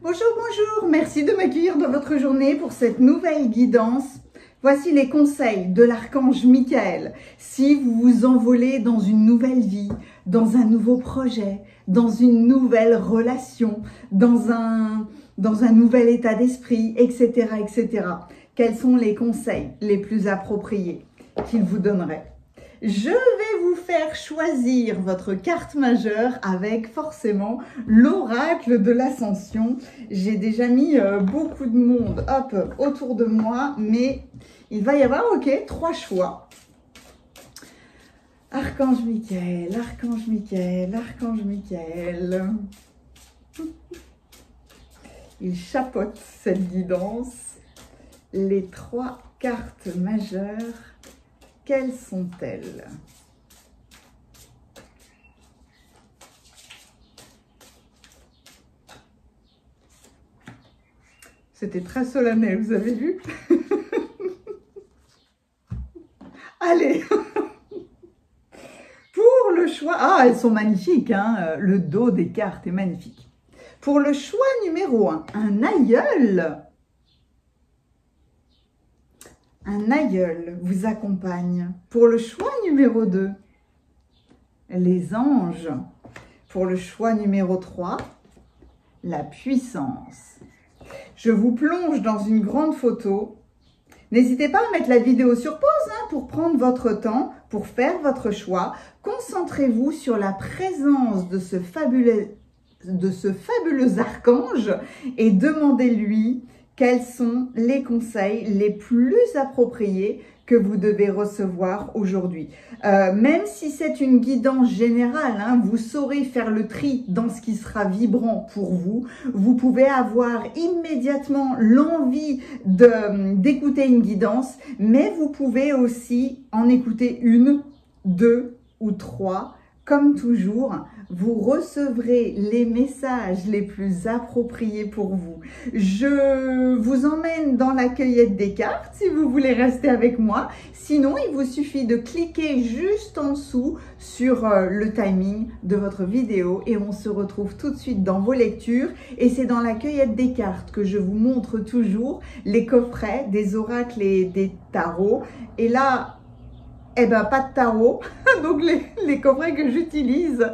Bonjour, bonjour, merci de m'accueillir dans votre journée pour cette nouvelle guidance. Voici les conseils de l'archange Michael. Si vous vous envolez dans une nouvelle vie, dans un nouveau projet, dans une nouvelle relation, dans un nouvel état d'esprit, etc., etc., quels sont les conseils les plus appropriés qu'il vous donnerait? Je vais vous faire choisir votre carte majeure avec forcément l'oracle de l'ascension. J'ai déjà mis beaucoup de monde autour de moi, mais il va y avoir 3 choix. Archange Michael, Archange Michael, Archange Michael. Il chapeaute cette guidance. Les 3 cartes majeures. Quelles sont-elles? C'était très solennel, vous avez vu? Allez. Pour le choix... Ah, elles sont magnifiques, hein? Le dos des cartes est magnifique. Pour le choix numéro 1, un aïeul. Un aïeul vous accompagne. Pour le choix numéro 2, les anges. Pour le choix numéro 3, la puissance. Je vous plonge dans une grande photo. N'hésitez pas à mettre la vidéo sur pause pour prendre votre temps, pour faire votre choix. Concentrez-vous sur la présence de ce fabuleux archange et demandez-lui quels sont les conseils les plus appropriés que vous devez recevoir aujourd'hui. Même si c'est une guidance générale, vous saurez faire le tri dans ce qui sera vibrant pour vous. Vous pouvez avoir immédiatement l'envie d'écouter une guidance, mais vous pouvez aussi en écouter 1, 2 ou 3. Comme toujours, vous recevrez les messages les plus appropriés pour vous. Je vous emmène dans la cueillette des cartes si vous voulez rester avec moi. Sinon, il vous suffit de cliquer juste en dessous sur le timing de votre vidéo et on se retrouve tout de suite dans vos lectures. Et c'est dans la cueillette des cartes que je vous montre toujours les coffrets des oracles et des tarots. Et là, eh ben, pas de tarot, donc les coffrets que j'utilise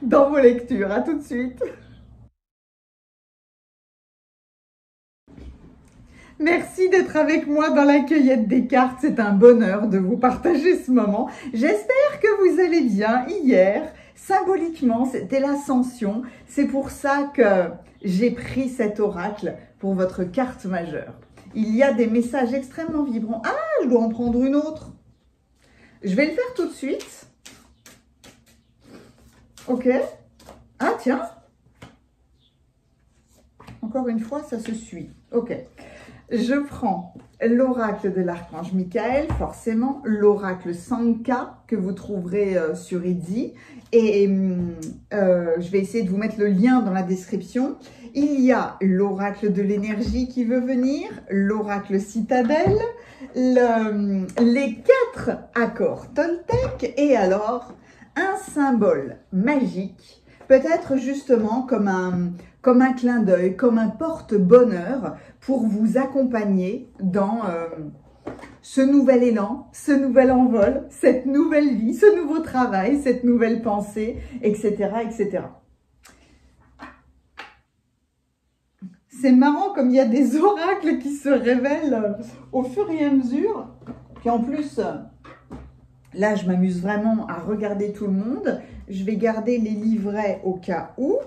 dans vos lectures. À tout de suite. Merci d'être avec moi dans la cueillette des cartes. C'est un bonheur de vous partager ce moment. J'espère que vous allez bien. Hier, symboliquement, c'était l'ascension. C'est pour ça que j'ai pris cet oracle pour votre carte majeure. Il y a des messages extrêmement vibrants. Ah, je dois en prendre une autre. Je vais le faire tout de suite. Ok. Ah, tiens. Encore une fois, ça se suit. Ok. Je prends l'oracle de l'archange Michael, forcément, l'oracle Sanka que vous trouverez sur Etsy. Et je vais essayer de vous mettre le lien dans la description. Il y a l'oracle de l'énergie qui veut venir, l'oracle citadelle, les 4 accords Toltec et alors un symbole magique, peut-être justement comme un clin d'œil, comme un porte-bonheur pour vous accompagner dans ce nouvel élan, ce nouvel envol, cette nouvelle vie, ce nouveau travail, cette nouvelle pensée, etc., etc. C'est marrant comme il y a des oracles qui se révèlent au fur et à mesure. Puis en plus, là, je m'amuse vraiment à regarder tout le monde. Je vais garder les livrets au cas où.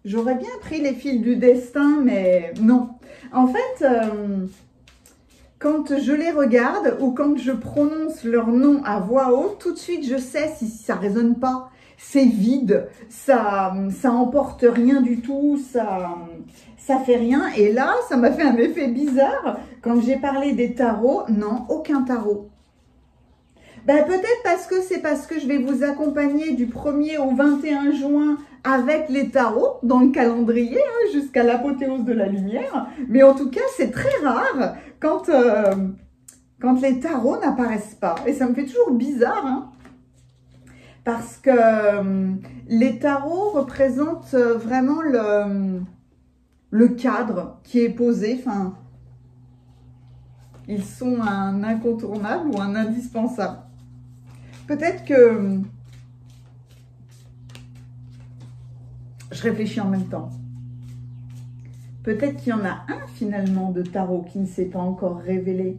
J'aurais bien pris les fils du destin, mais non. En fait, quand je les regarde ou quand je prononce leur nom à voix haute, tout de suite, je sais si ça ne résonne pas. C'est vide, ça emporte rien du tout, ça fait rien. Et là, ça m'a fait un effet bizarre. Quand j'ai parlé des tarots, non, aucun tarot. Ben, peut-être parce que je vais vous accompagner du 1er au 21 juin avec les tarots dans le calendrier, jusqu'à l'apothéose de la lumière. Mais en tout cas, c'est très rare quand les tarots n'apparaissent pas. Et ça me fait toujours bizarre, parce que Les tarots représentent vraiment le cadre qui est posé. Enfin, ils sont un incontournable ou un indispensable. Peut-être que... Je réfléchis en même temps. Peut-être qu'il y en a un finalement de tarot qui ne s'est pas encore révélé.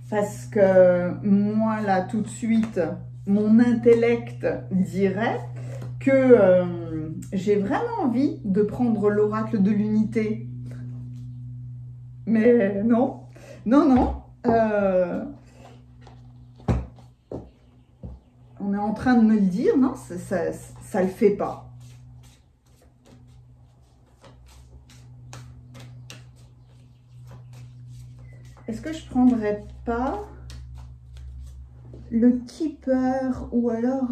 Parce que moi, là, tout de suite, mon intellect dirait que j'ai vraiment envie de prendre l'oracle de l'unité. Mais non, non, non. On est en train de me le dire, non, ça le fait pas. Est-ce que je prendrais pas le Keeper ou alors...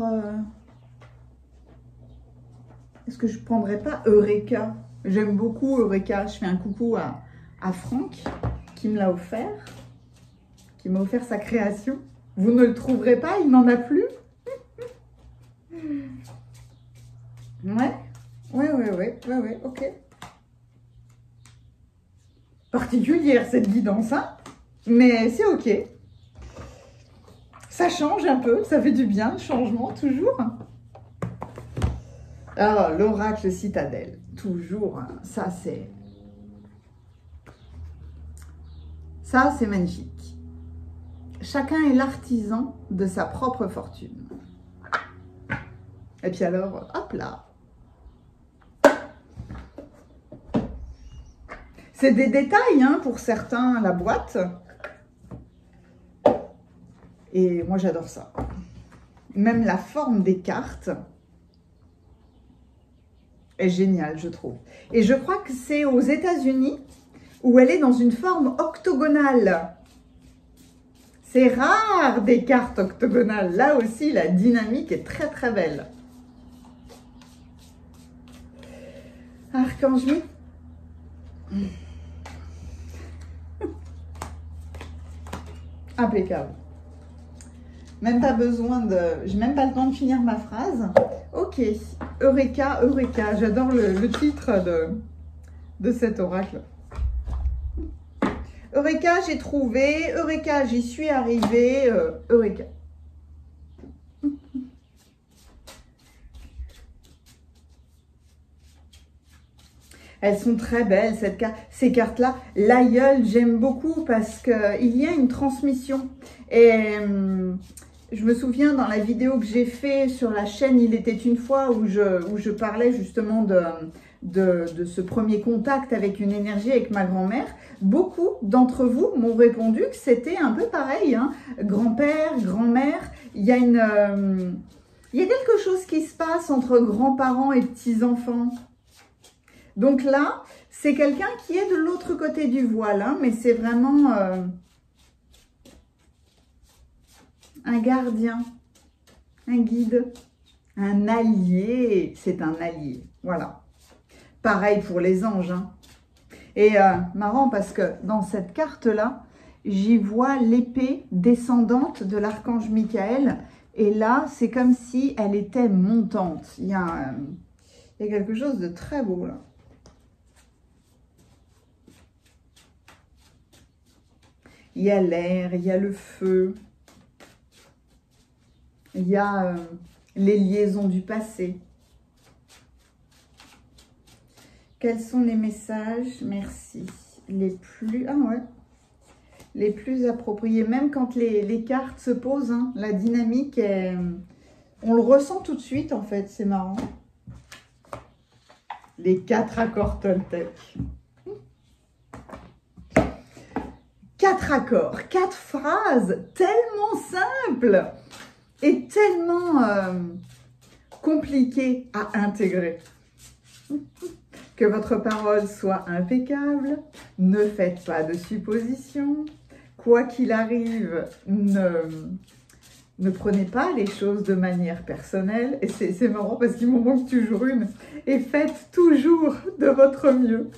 est-ce que je prendrais pas Eureka? J'aime beaucoup Eureka. Je fais un coucou à Franck qui me l'a offert, qui m'a offert sa création. Vous ne le trouverez pas, il n'en a plus. Ouais, ok. Particulière cette guidance, hein, mais c'est ok. Ça change un peu, ça fait du bien, le changement, toujours. Alors, l'oracle citadelle, toujours, hein, ça c'est magnifique. Chacun est l'artisan de sa propre fortune. Et puis alors, hop là. C'est des détails, hein, pour certains, la boîte. Et moi, j'adore ça. Même la forme des cartes est géniale, je trouve. Et je crois que c'est aux États-Unis où elle est dans une forme octogonale. C'est rare des cartes octogonales. Là aussi, la dynamique est très, très belle. Archange Mi. Impeccable. Même pas besoin de... J'ai même pas le temps de finir ma phrase. Ok. Eureka, Eureka. J'adore le titre de cet oracle. Eureka, j'ai trouvé. Eureka, j'y suis arrivée. Eureka. Elles sont très belles, ces cartes-là. L'aïeul, j'aime beaucoup parce qu'il y a une transmission. Et je me souviens dans la vidéo que j'ai fait sur la chaîne Il était une fois où je parlais justement de ce premier contact avec une énergie avec ma grand-mère. Beaucoup d'entre vous m'ont répondu que c'était un peu pareil, hein. Grand-père, grand-mère, il y a quelque chose qui se passe entre grands-parents et petits-enfants. Donc là, c'est quelqu'un qui est de l'autre côté du voile, hein, mais c'est vraiment un gardien, un guide, un allié. C'est un allié, voilà. Pareil pour les anges, hein. Et marrant parce que dans cette carte-là, j'y vois l'épée descendante de l'archange Michael. Et là, c'est comme si elle était montante. Il y a quelque chose de très beau là. Il y a l'air, il y a le feu, il y a les liaisons du passé. Quels sont les messages? Merci. Les plus appropriés. Même quand les cartes se posent, hein, la dynamique, on le ressent tout de suite en fait. C'est marrant. Les 4 accords Toltec. 4 accords, 4 phrases tellement simples et tellement compliquées à intégrer. Que votre parole soit impeccable, ne faites pas de suppositions, quoi qu'il arrive, ne prenez pas les choses de manière personnelle. Et c'est marrant parce qu'il m'en manque toujours une. Et faites toujours de votre mieux.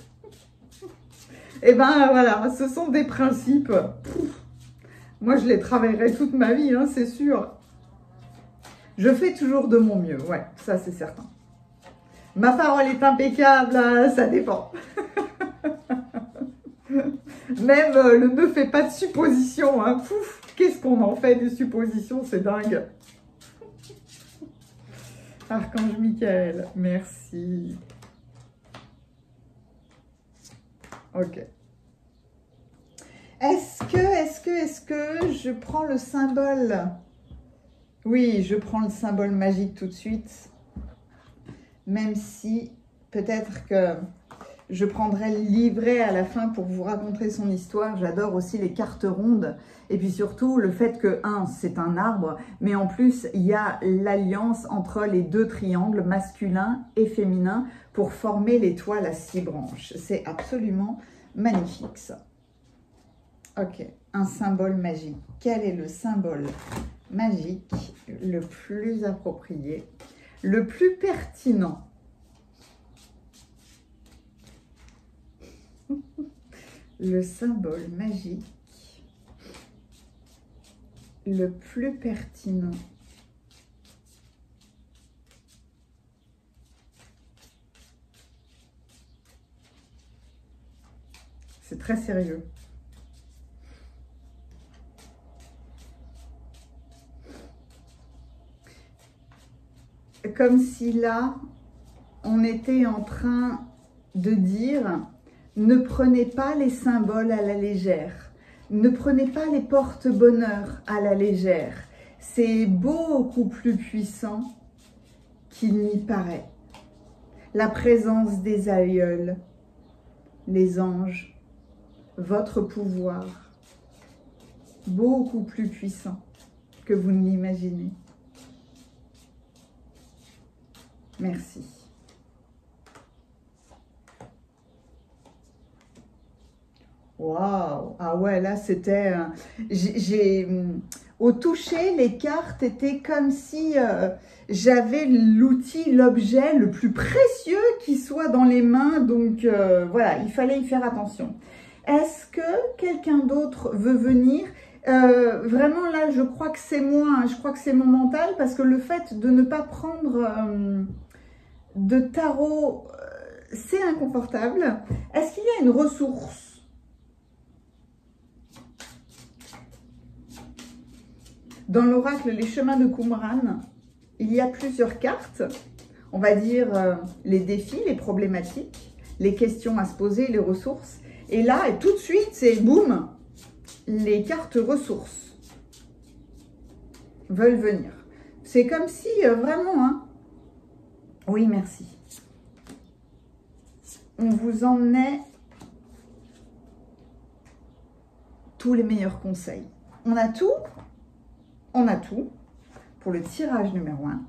Et ben voilà, ce sont des principes. Moi, je les travaillerai toute ma vie, hein, c'est sûr. Je fais toujours de mon mieux, ouais, ça c'est certain. Ma parole est impeccable, ça dépend. Même le ne fais pas de suppositions, hein. Pouf, qu'est-ce qu'on en fait des suppositions, c'est dingue. Archange Michael, merci. Ok. Est-ce que je prends le symbole? Oui, je prends le symbole magique tout de suite. Même si peut-être que je prendrai le livret à la fin pour vous raconter son histoire. J'adore aussi les cartes rondes. Et puis surtout, le fait que, c'est un arbre, mais en plus, il y a l'alliance entre les deux triangles, masculin et féminin, pour former l'étoile à 6 branches. C'est absolument magnifique, ça. Ok, un symbole magique. Quel est le symbole magique le plus approprié, le plus pertinent? Le symbole magique le plus pertinent. C'est très sérieux. Comme si là, on était en train de dire, ne prenez pas les symboles à la légère. Ne prenez pas les porte-bonheur à la légère. C'est beaucoup plus puissant qu'il n'y paraît. La présence des aïeuls, les anges, votre pouvoir, beaucoup plus puissant que vous ne l'imaginez. Merci. Waouh! Ah ouais, là c'était... au toucher, les cartes étaient comme si j'avais l'outil, l'objet le plus précieux qui soit dans les mains. Donc voilà, il fallait y faire attention. Est-ce que quelqu'un d'autre veut venir? Vraiment là, je crois que c'est moi, hein, je crois que c'est mon mental, parce que le fait de ne pas prendre de tarot, c'est inconfortable. Est-ce qu'il y a une ressource? Dans l'oracle Les Chemins de Qumran, il y a plusieurs cartes, on va dire les défis, les problématiques, les questions à se poser, les ressources. Et là, et tout de suite, c'est boum, les cartes ressources veulent venir. C'est comme si, vraiment, hein, oui, merci. On vous emmenait tous les meilleurs conseils. On a tout pour le tirage numéro 1,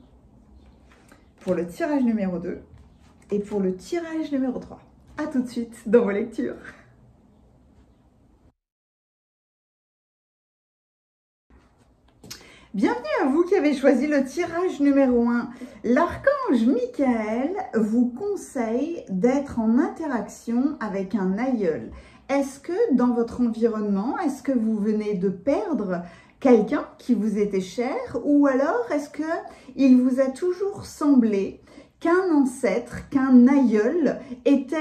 pour le tirage numéro 2 et pour le tirage numéro 3. À tout de suite dans vos lectures. Bienvenue à vous qui avez choisi le tirage numéro 1. L'archange Michael vous conseille d'être en interaction avec un aïeul. Est-ce que dans votre environnement, est-ce que vous venez de perdre quelqu'un qui vous était cher, ou alors est-ce que il vous a toujours semblé qu'un ancêtre, qu'un aïeul était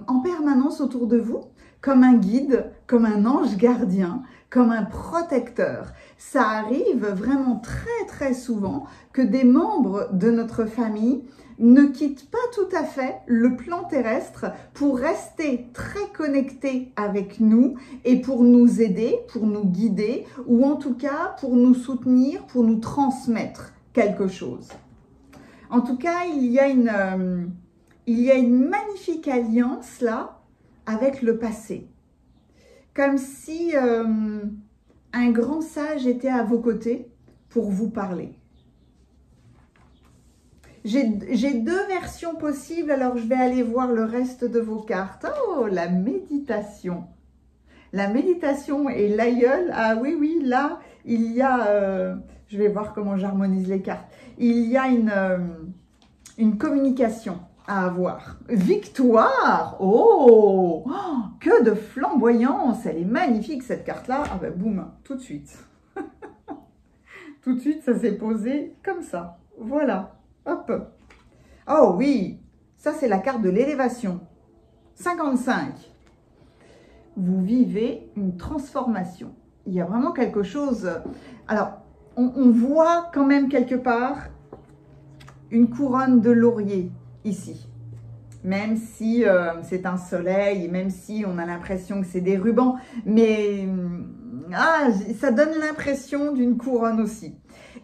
en permanence autour de vous, comme un guide, comme un ange gardien, comme un protecteur? Ça arrive vraiment très souvent que des membres de notre famille ne quittent pas tout à fait le plan terrestre pour rester très connectés avec nous et pour nous aider, pour nous guider, ou en tout cas pour nous soutenir, pour nous transmettre quelque chose. En tout cas, il y a une magnifique alliance là avec le passé. Comme si un grand sage était à vos côtés pour vous parler. J'ai 2 versions possibles, alors je vais aller voir le reste de vos cartes. Oh, la méditation. La méditation et l'aïeul. Ah oui, là, il y a... je vais voir comment j'harmonise les cartes. Il y a une communication à avoir. Victoire! Oh, que de flamboyance! Elle est magnifique, cette carte-là. Ah ben, boum, tout de suite. Tout de suite, ça s'est posé comme ça. Voilà. Hop. Oh oui, ça c'est la carte de l'élévation. 55. Vous vivez une transformation. Il y a vraiment quelque chose. Alors, on voit quand même quelque part une couronne de laurier ici. Même si c'est un soleil, même si on a l'impression que c'est des rubans, mais ça donne l'impression d'une couronne aussi.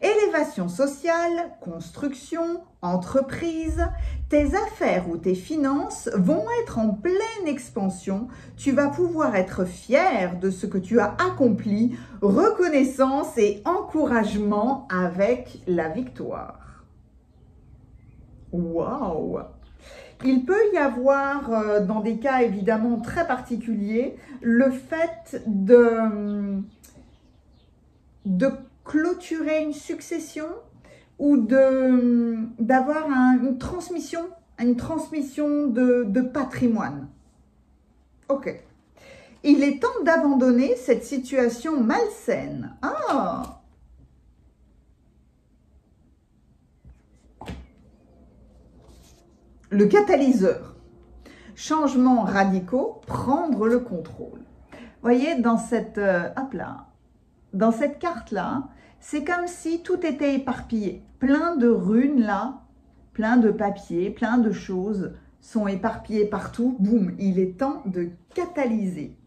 Élévation sociale, construction, entreprise, tes affaires ou tes finances vont être en pleine expansion. Tu vas pouvoir être fier de ce que tu as accompli, reconnaissance et encouragement avec la victoire. Waouh! Il peut y avoir, dans des cas évidemment très particuliers, le fait de clôturer une succession ou d'avoir une transmission de patrimoine. Ok. Il est temps d'abandonner cette situation malsaine. Ah! Le catalyseur. Changements radicaux, prendre le contrôle. Vous voyez, dans cette, dans cette carte-là, c'est comme si tout était éparpillé. Plein de runes là, plein de papiers, plein de choses sont éparpillées partout. Boum, il est temps de catalyser,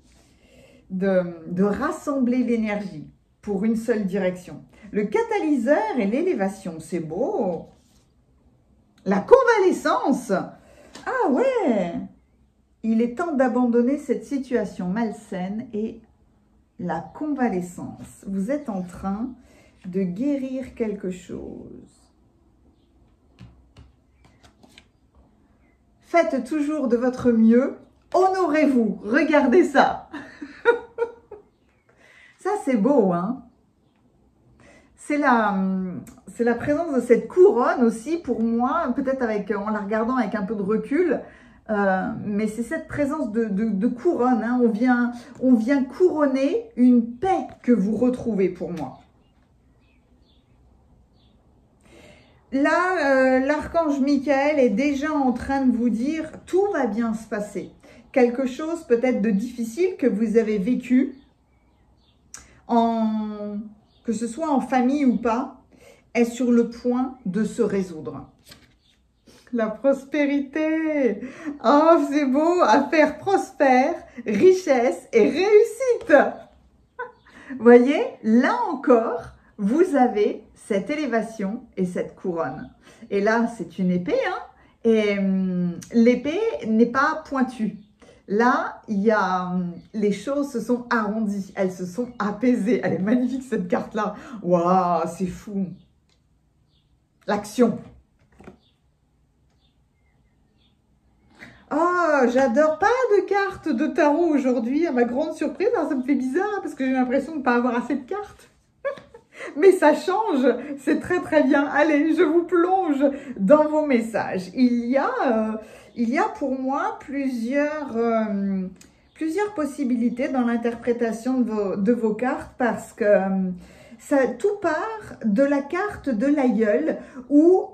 de rassembler l'énergie pour une seule direction. Le catalyseur et l'élévation, c'est beau. La convalescence. Ah ouais. Il est temps d'abandonner cette situation malsaine et la convalescence. Vous êtes en train de guérir quelque chose. Faites toujours de votre mieux. Honorez-vous. Regardez ça. Ça, c'est beau, hein? C'est la présence de cette couronne aussi pour moi, peut-être en la regardant avec un peu de recul, mais c'est cette présence de couronne. Hein. On vient couronner une paix que vous retrouvez pour moi. Là, l'archange Michael est déjà en train de vous dire « tout va bien se passer ». Quelque chose peut-être de difficile que vous avez vécu que ce soit en famille ou pas, est sur le point de se résoudre. La prospérité. Oh, c'est beau, affaires prospères, richesse et réussite. Voyez, là encore, vous avez cette élévation et cette couronne. Et là, c'est une épée, hein, et l'épée n'est pas pointue. Là, les choses se sont arrondies, elles se sont apaisées. Elle est magnifique cette carte-là. Waouh, c'est fou. L'action. Oh, j'adore pas de cartes de tarot aujourd'hui, à ma grande surprise. Alors, ça me fait bizarre parce que j'ai l'impression de ne pas avoir assez de cartes. Mais ça change, c'est très très bien. Allez, je vous plonge dans vos messages. Il y a pour moi plusieurs possibilités dans l'interprétation de vos cartes parce que tout part de la carte de l'aïeul où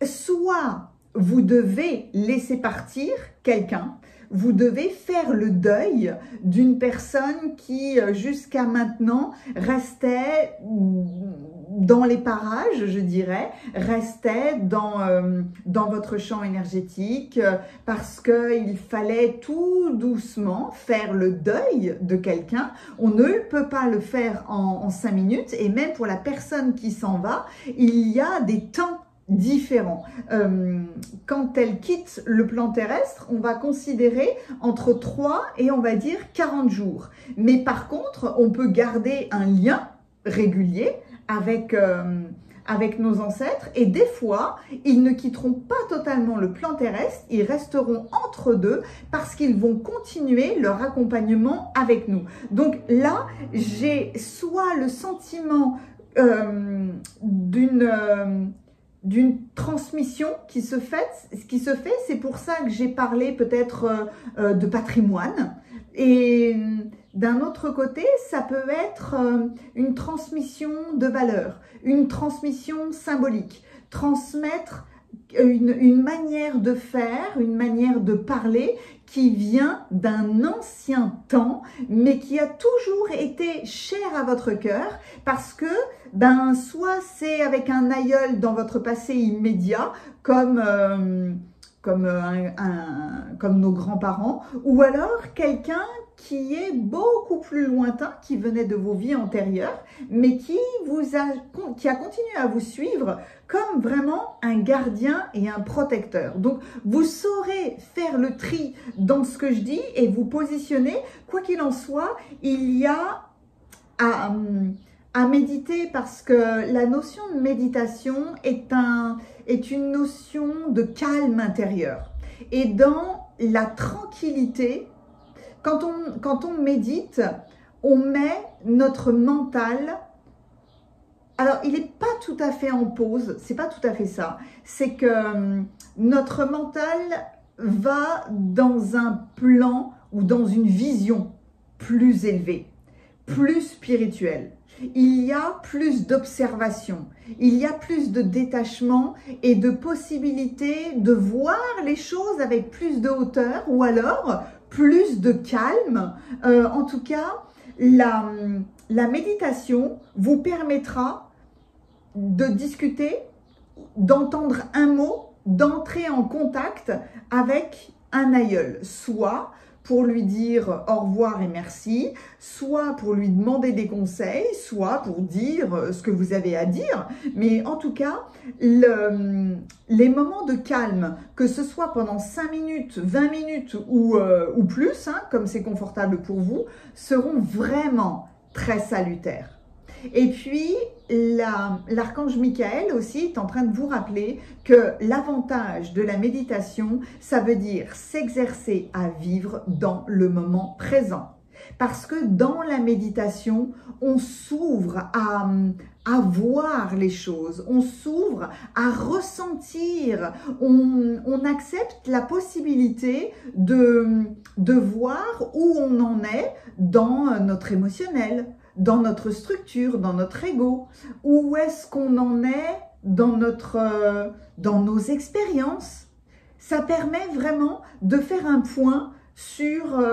soit vous devez laisser partir quelqu'un, vous devez faire le deuil d'une personne qui, jusqu'à maintenant, restait dans les parages, je dirais, restait dans votre champ énergétique parce qu'il fallait tout doucement faire le deuil de quelqu'un. On ne peut pas le faire en 5 minutes et même pour la personne qui s'en va, il y a des temps différents. Quand elle quitte le plan terrestre, on va considérer entre 3 et on va dire 40 jours. Mais par contre, on peut garder un lien régulier avec nos ancêtres et des fois, ils ne quitteront pas totalement le plan terrestre, ils resteront entre deux parce qu'ils vont continuer leur accompagnement avec nous. Donc là, j'ai soit le sentiment d'une transmission qui se fait, c'est pour ça que j'ai parlé peut-être de patrimoine. Et d'un autre côté, ça peut être une transmission de valeurs, une transmission symbolique, transmettre une manière de faire, une manière de parler qui vient d'un ancien temps, mais qui a toujours été cher à votre cœur parce que, soit c'est avec un aïeul dans votre passé immédiat, comme nos grands-parents, ou alors quelqu'un qui est beaucoup plus lointain, qui venait de vos vies antérieures, mais qui a continué à vous suivre comme vraiment un gardien et un protecteur. Donc, vous saurez faire le tri dans ce que je dis et vous positionner. Quoi qu'il en soit, il y a à méditer parce que la notion de méditation est une notion de calme intérieur. Et dans la tranquillité, quand on médite, on met notre mental. Alors, il n'est pas tout à fait en pause, c'est pas tout à fait ça. C'est que notre mental va dans un plan ou dans une vision plus élevée, plus spirituelle. Il y a plus d'observation, il y a plus de détachement et de possibilité de voir les choses avec plus de hauteur ou alors plus de calme. En tout cas, la méditation vous permettra de discuter, d'entendre un mot, d'entrer en contact avec un aïeul, soit pour lui dire au revoir et merci, soit pour lui demander des conseils, soit pour dire ce que vous avez à dire. Mais en tout cas, les moments de calme, que ce soit pendant 5 minutes, 20 minutes ou plus, comme c'est confortable pour vous, seront vraiment très salutaires. Et puis, l'archange Michael aussi est en train de vous rappeler que l'avantage de la méditation, ça veut dire s'exercer à vivre dans le moment présent. Parce que dans la méditation, on s'ouvre à voir les choses, on s'ouvre à ressentir, on accepte la possibilité de voir où on en est dans notre émotionnel, dans notre structure, dans notre ego, où est-ce qu'on en est dans nos expériences. Ça permet vraiment de faire un point sur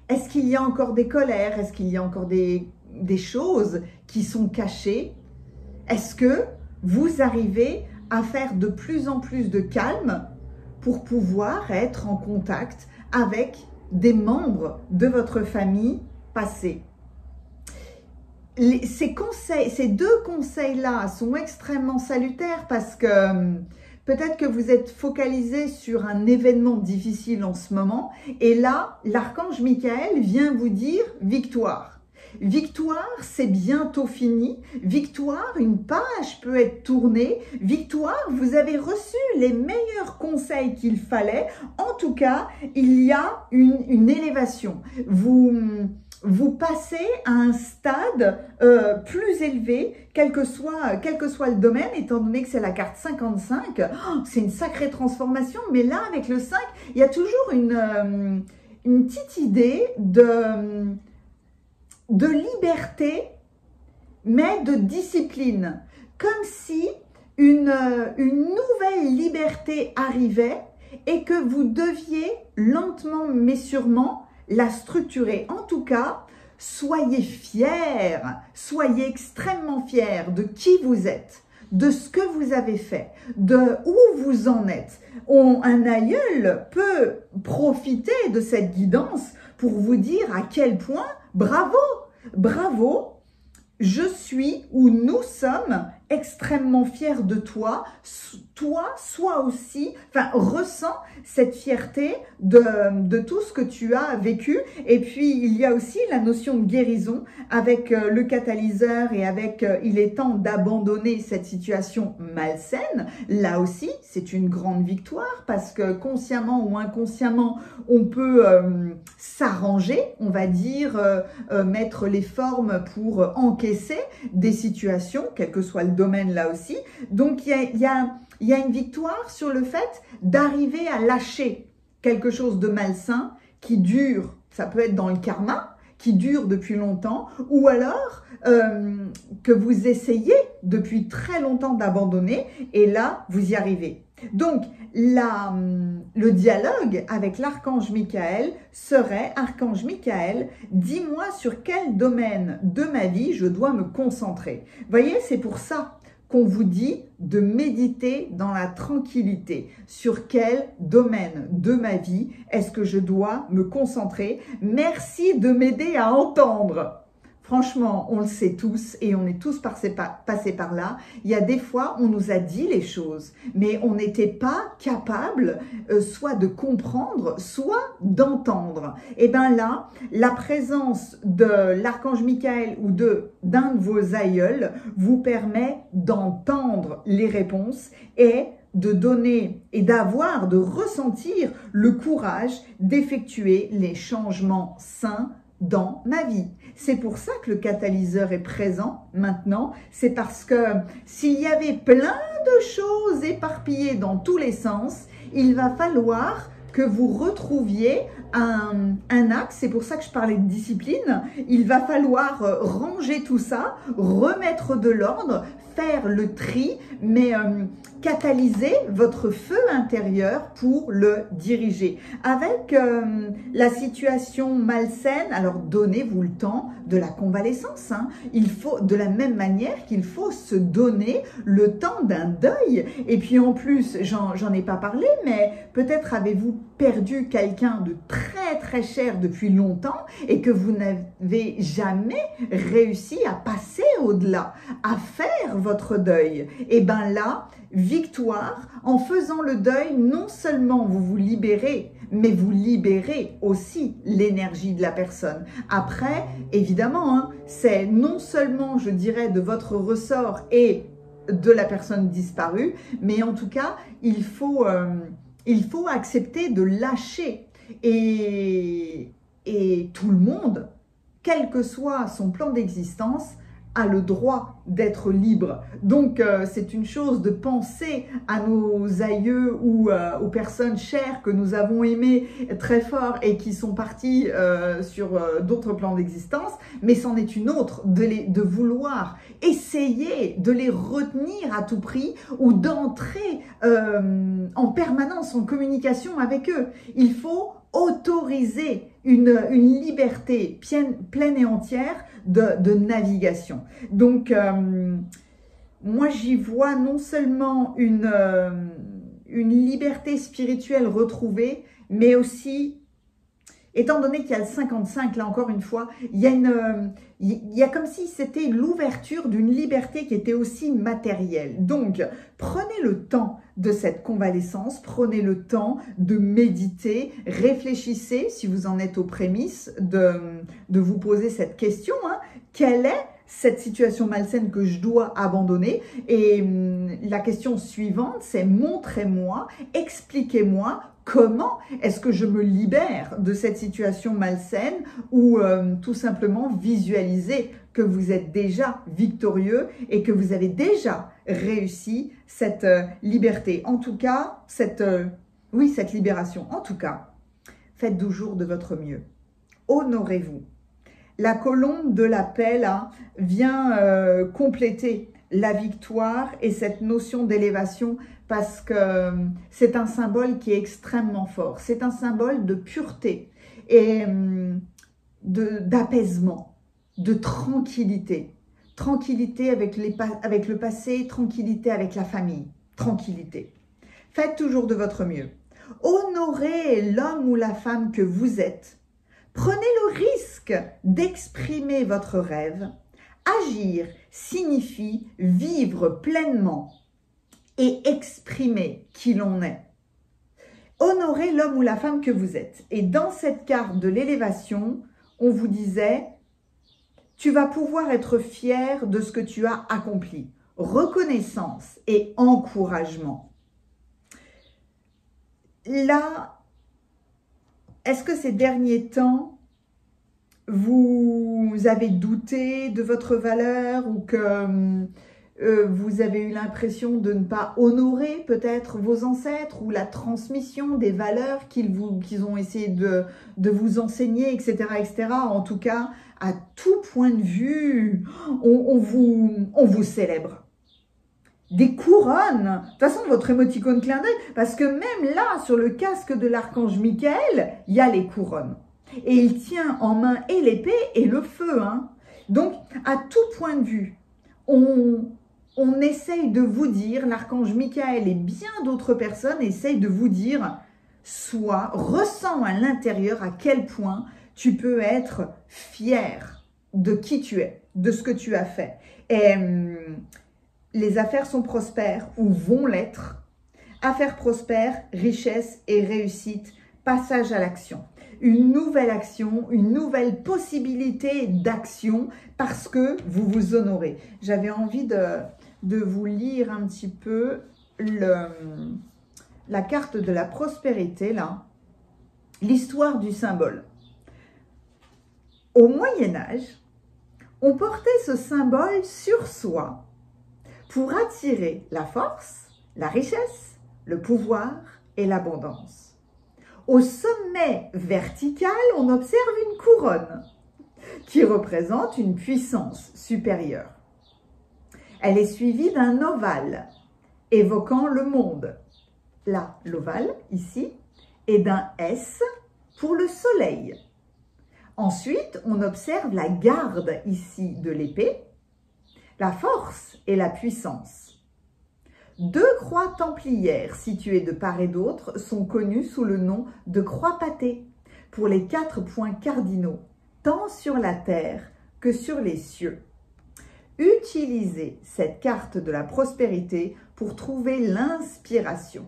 est-ce qu'il y a encore des colères, est-ce qu'il y a encore des choses qui sont cachées. Est-ce que vous arrivez à faire de plus en plus de calme pour pouvoir être en contact avec des membres de votre famille passée. Ces deux conseils-là sont extrêmement salutaires parce que peut-être que vous êtes focalisé sur un événement difficile en ce moment et là, l'archange Michael vient vous dire victoire. Victoire, c'est bientôt fini. Victoire, une page peut être tournée. Victoire, vous avez reçu les meilleurs conseils qu'il fallait. En tout cas, il y a une élévation. Vous passez à un stade plus élevé, quel que soit le domaine, étant donné que c'est la carte 55. Oh, c'est une sacrée transformation, mais là, avec le 5, il y a toujours une petite idée de liberté, mais de discipline. Comme si une nouvelle liberté arrivait et que vous deviez lentement mais sûrement la structurer. En tout cas, soyez fiers, soyez extrêmement fiers de qui vous êtes, de ce que vous avez fait, de où vous en êtes. Un aïeul peut profiter de cette guidance pour vous dire à quel point, bravo, bravo, je suis ou nous sommes extrêmement fiers de toi. Toi, sois aussi, ressens cette fierté de tout ce que tu as vécu. Et puis, il y a aussi la notion de guérison avec le catalyseur et avec il est temps d'abandonner cette situation malsaine. Là aussi, c'est une grande victoire parce que consciemment ou inconsciemment, on peut s'arranger, on va dire, mettre les formes pour encaisser des situations, quel que soit le domaine là aussi. Donc, il y a une victoire sur le fait d'arriver à lâcher quelque chose de malsain qui dure, ça peut être dans le karma, qui dure depuis longtemps, ou alors que vous essayez depuis très longtemps d'abandonner, et là, vous y arrivez. Donc, le dialogue avec l'archange Michael serait: archange Michael, dis-moi sur quel domaine de ma vie je dois me concentrer. Vous voyez, c'est pour ça qu'on vous dit de méditer dans la tranquillité. Sur quel domaine de ma vie est-ce que je dois me concentrer? Merci de m'aider à entendre. Franchement, on le sait tous et on est tous passés par là. Il y a des fois, on nous a dit les choses, mais on n'était pas capable soit de comprendre, soit d'entendre. Et bien là, la présence de l'archange Michael ou d'un de vos aïeuls vous permet d'entendre les réponses et de donner et de ressentir le courage d'effectuer les changements sains dans ma vie. C'est pour ça que le catalyseur est présent maintenant. C'est parce que s'il y avait plein de choses éparpillées dans tous les sens, il va falloir que vous retrouviez un axe. C'est pour ça que je parlais de discipline. Il va falloir ranger tout ça, remettre de l'ordre, faire le tri, mais catalyser votre feu intérieur pour le diriger. Avec la situation malsaine, alors donnez-vous le temps de la convalescence. Hein. Il faut, de la même manière qu'il faut se donner le temps d'un deuil. Et puis en plus, j'en ai pas parlé, mais peut-être avez-vous perdu quelqu'un de très très cher depuis longtemps et que vous n'avez jamais réussi à passer au-delà, à faire votre deuil. Et bien là, victoire, en faisant le deuil, non seulement vous vous libérez, mais vous libérez aussi l'énergie de la personne. Après, évidemment, hein, c'est non seulement, je dirais, de votre ressort et de la personne disparue, mais en tout cas, il faut accepter de lâcher. Et tout le monde, quel que soit son plan d'existence, a le droit d'être libre. Donc, c'est une chose de penser à nos aïeux ou aux personnes chères que nous avons aimées très fort et qui sont partis sur d'autres plans d'existence, mais c'en est une autre de vouloir essayer de les retenir à tout prix ou d'entrer en permanence en communication avec eux. Il faut autoriser une liberté pleine et entière de navigation. Donc, moi, j'y vois non seulement une liberté spirituelle retrouvée, mais aussi, étant donné qu'il y a le 55, là encore une fois, il y a comme si c'était l'ouverture d'une liberté qui était aussi matérielle. Donc, prenez le temps de cette convalescence, prenez le temps de méditer, réfléchissez, si vous en êtes aux prémices, de vous poser cette question, hein, quelle est cette situation malsaine que je dois abandonner? Et la question suivante, c'est montrez-moi, expliquez-moi comment est-ce que je me libère de cette situation malsaine ou tout simplement visualisez que vous êtes déjà victorieux et que vous avez déjà réussi cette liberté. En tout cas, cette libération. En tout cas, faites toujours de votre mieux. Honorez-vous. La colombe de la paix là, vient compléter la victoire et cette notion d'élévation parce que c'est un symbole qui est extrêmement fort. C'est un symbole de pureté et d'apaisement, de tranquillité. Tranquillité avec le passé, tranquillité avec la famille, tranquillité. Faites toujours de votre mieux. Honorez l'homme ou la femme que vous êtes. Prenez le risque d'exprimer votre rêve. Agir signifie vivre pleinement et exprimer qui l'on est. Honorez l'homme ou la femme que vous êtes. Et dans cette carte de l'élévation, on vous disait, tu vas pouvoir être fier de ce que tu as accompli. Reconnaissance et encouragement. Là, est-ce que ces derniers temps, vous avez douté de votre valeur ou que vous avez eu l'impression de ne pas honorer peut-être vos ancêtres ou la transmission des valeurs qu'ils ont essayé de vous enseigner, etc., etc. En tout cas, à tout point de vue, on vous célèbre. Des couronnes. De toute façon, votre émoticône clin d'œil, parce que même là, sur le casque de l'archange Michael, il y a les couronnes. Et il tient en main et l'épée et le feu. Hein. Donc, à tout point de vue, on essaye de vous dire, l'archange Michael et bien d'autres personnes essayent de vous dire, ressens à l'intérieur à quel point tu peux être fier de qui tu es, de ce que tu as fait. Et les affaires sont prospères ou vont l'être. Affaires prospères, richesse et réussite, passage à l'action. Une nouvelle action, une nouvelle possibilité d'action parce que vous vous honorez. J'avais envie de vous lire un petit peu la carte de la prospérité, là. L'histoire du symbole. Au Moyen-Âge, on portait ce symbole sur soi pour attirer la force, la richesse, le pouvoir et l'abondance. Au sommet vertical, on observe une couronne qui représente une puissance supérieure. Elle est suivie d'un ovale évoquant le monde. Là, l'ovale, ici, et d'un S pour le soleil. Ensuite, on observe la garde ici de l'épée, la force et la puissance. 2 croix templières situées de part et d'autre sont connues sous le nom de croix pâtée pour les 4 points cardinaux, tant sur la terre que sur les cieux. Utilisez cette carte de la prospérité pour trouver l'inspiration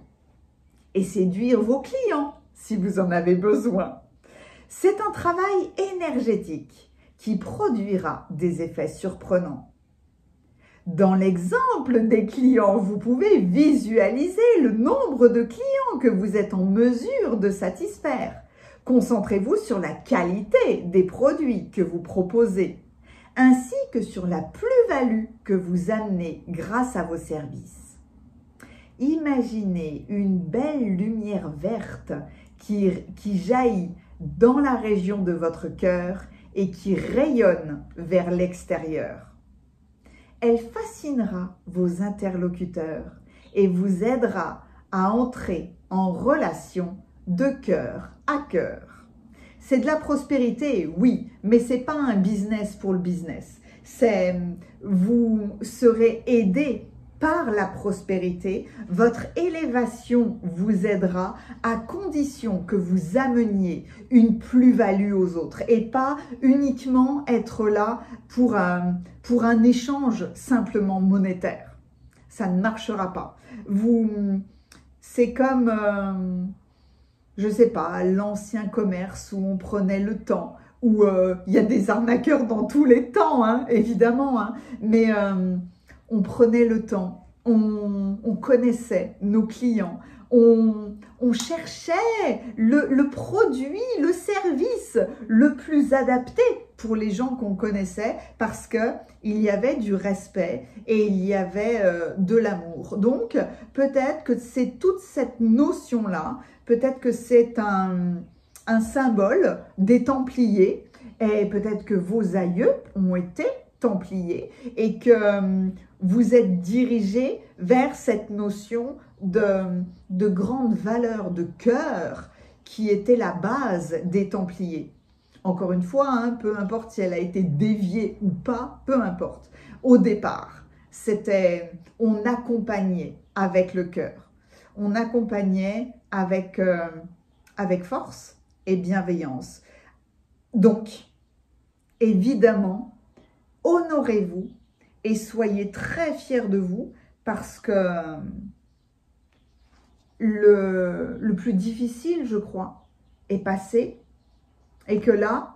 et séduire vos clients si vous en avez besoin. C'est un travail énergétique qui produira des effets surprenants. Dans l'exemple des clients, vous pouvez visualiser le nombre de clients que vous êtes en mesure de satisfaire. Concentrez-vous sur la qualité des produits que vous proposez, ainsi que sur la plus-value que vous amenez grâce à vos services. Imaginez une belle lumière verte qui jaillit dans la région de votre cœur et qui rayonne vers l'extérieur. Elle fascinera vos interlocuteurs et vous aidera à entrer en relation de cœur à cœur. C'est de la prospérité, oui, mais ce n'est pas un business pour le business. Vous serez aidé par la prospérité. Votre élévation vous aidera à condition que vous ameniez une plus-value aux autres et pas uniquement être là pour un échange simplement monétaire. Ça ne marchera pas. C'est comme, je ne sais pas, l'ancien commerce où on prenait le temps, où il y a des arnaqueurs dans tous les temps, hein, évidemment, hein, mais on prenait le temps, on connaissait nos clients, on cherchait le produit, le service le plus adapté pour les gens qu'on connaissait parce qu'il y avait du respect et il y avait de l'amour. Donc, peut-être que c'est toute cette notion-là, peut-être que c'est un symbole des Templiers et peut-être que vos aïeux ont été Templiers et que vous êtes dirigés vers cette notion de grande valeur de cœur qui était la base des Templiers. Encore une fois, hein, peu importe si elle a été déviée ou pas, peu importe. Au départ, on accompagnait avec le cœur. On accompagnait avec force et bienveillance. Donc, évidemment, honorez-vous et soyez très fiers de vous parce que le plus difficile, je crois, est passé et que là,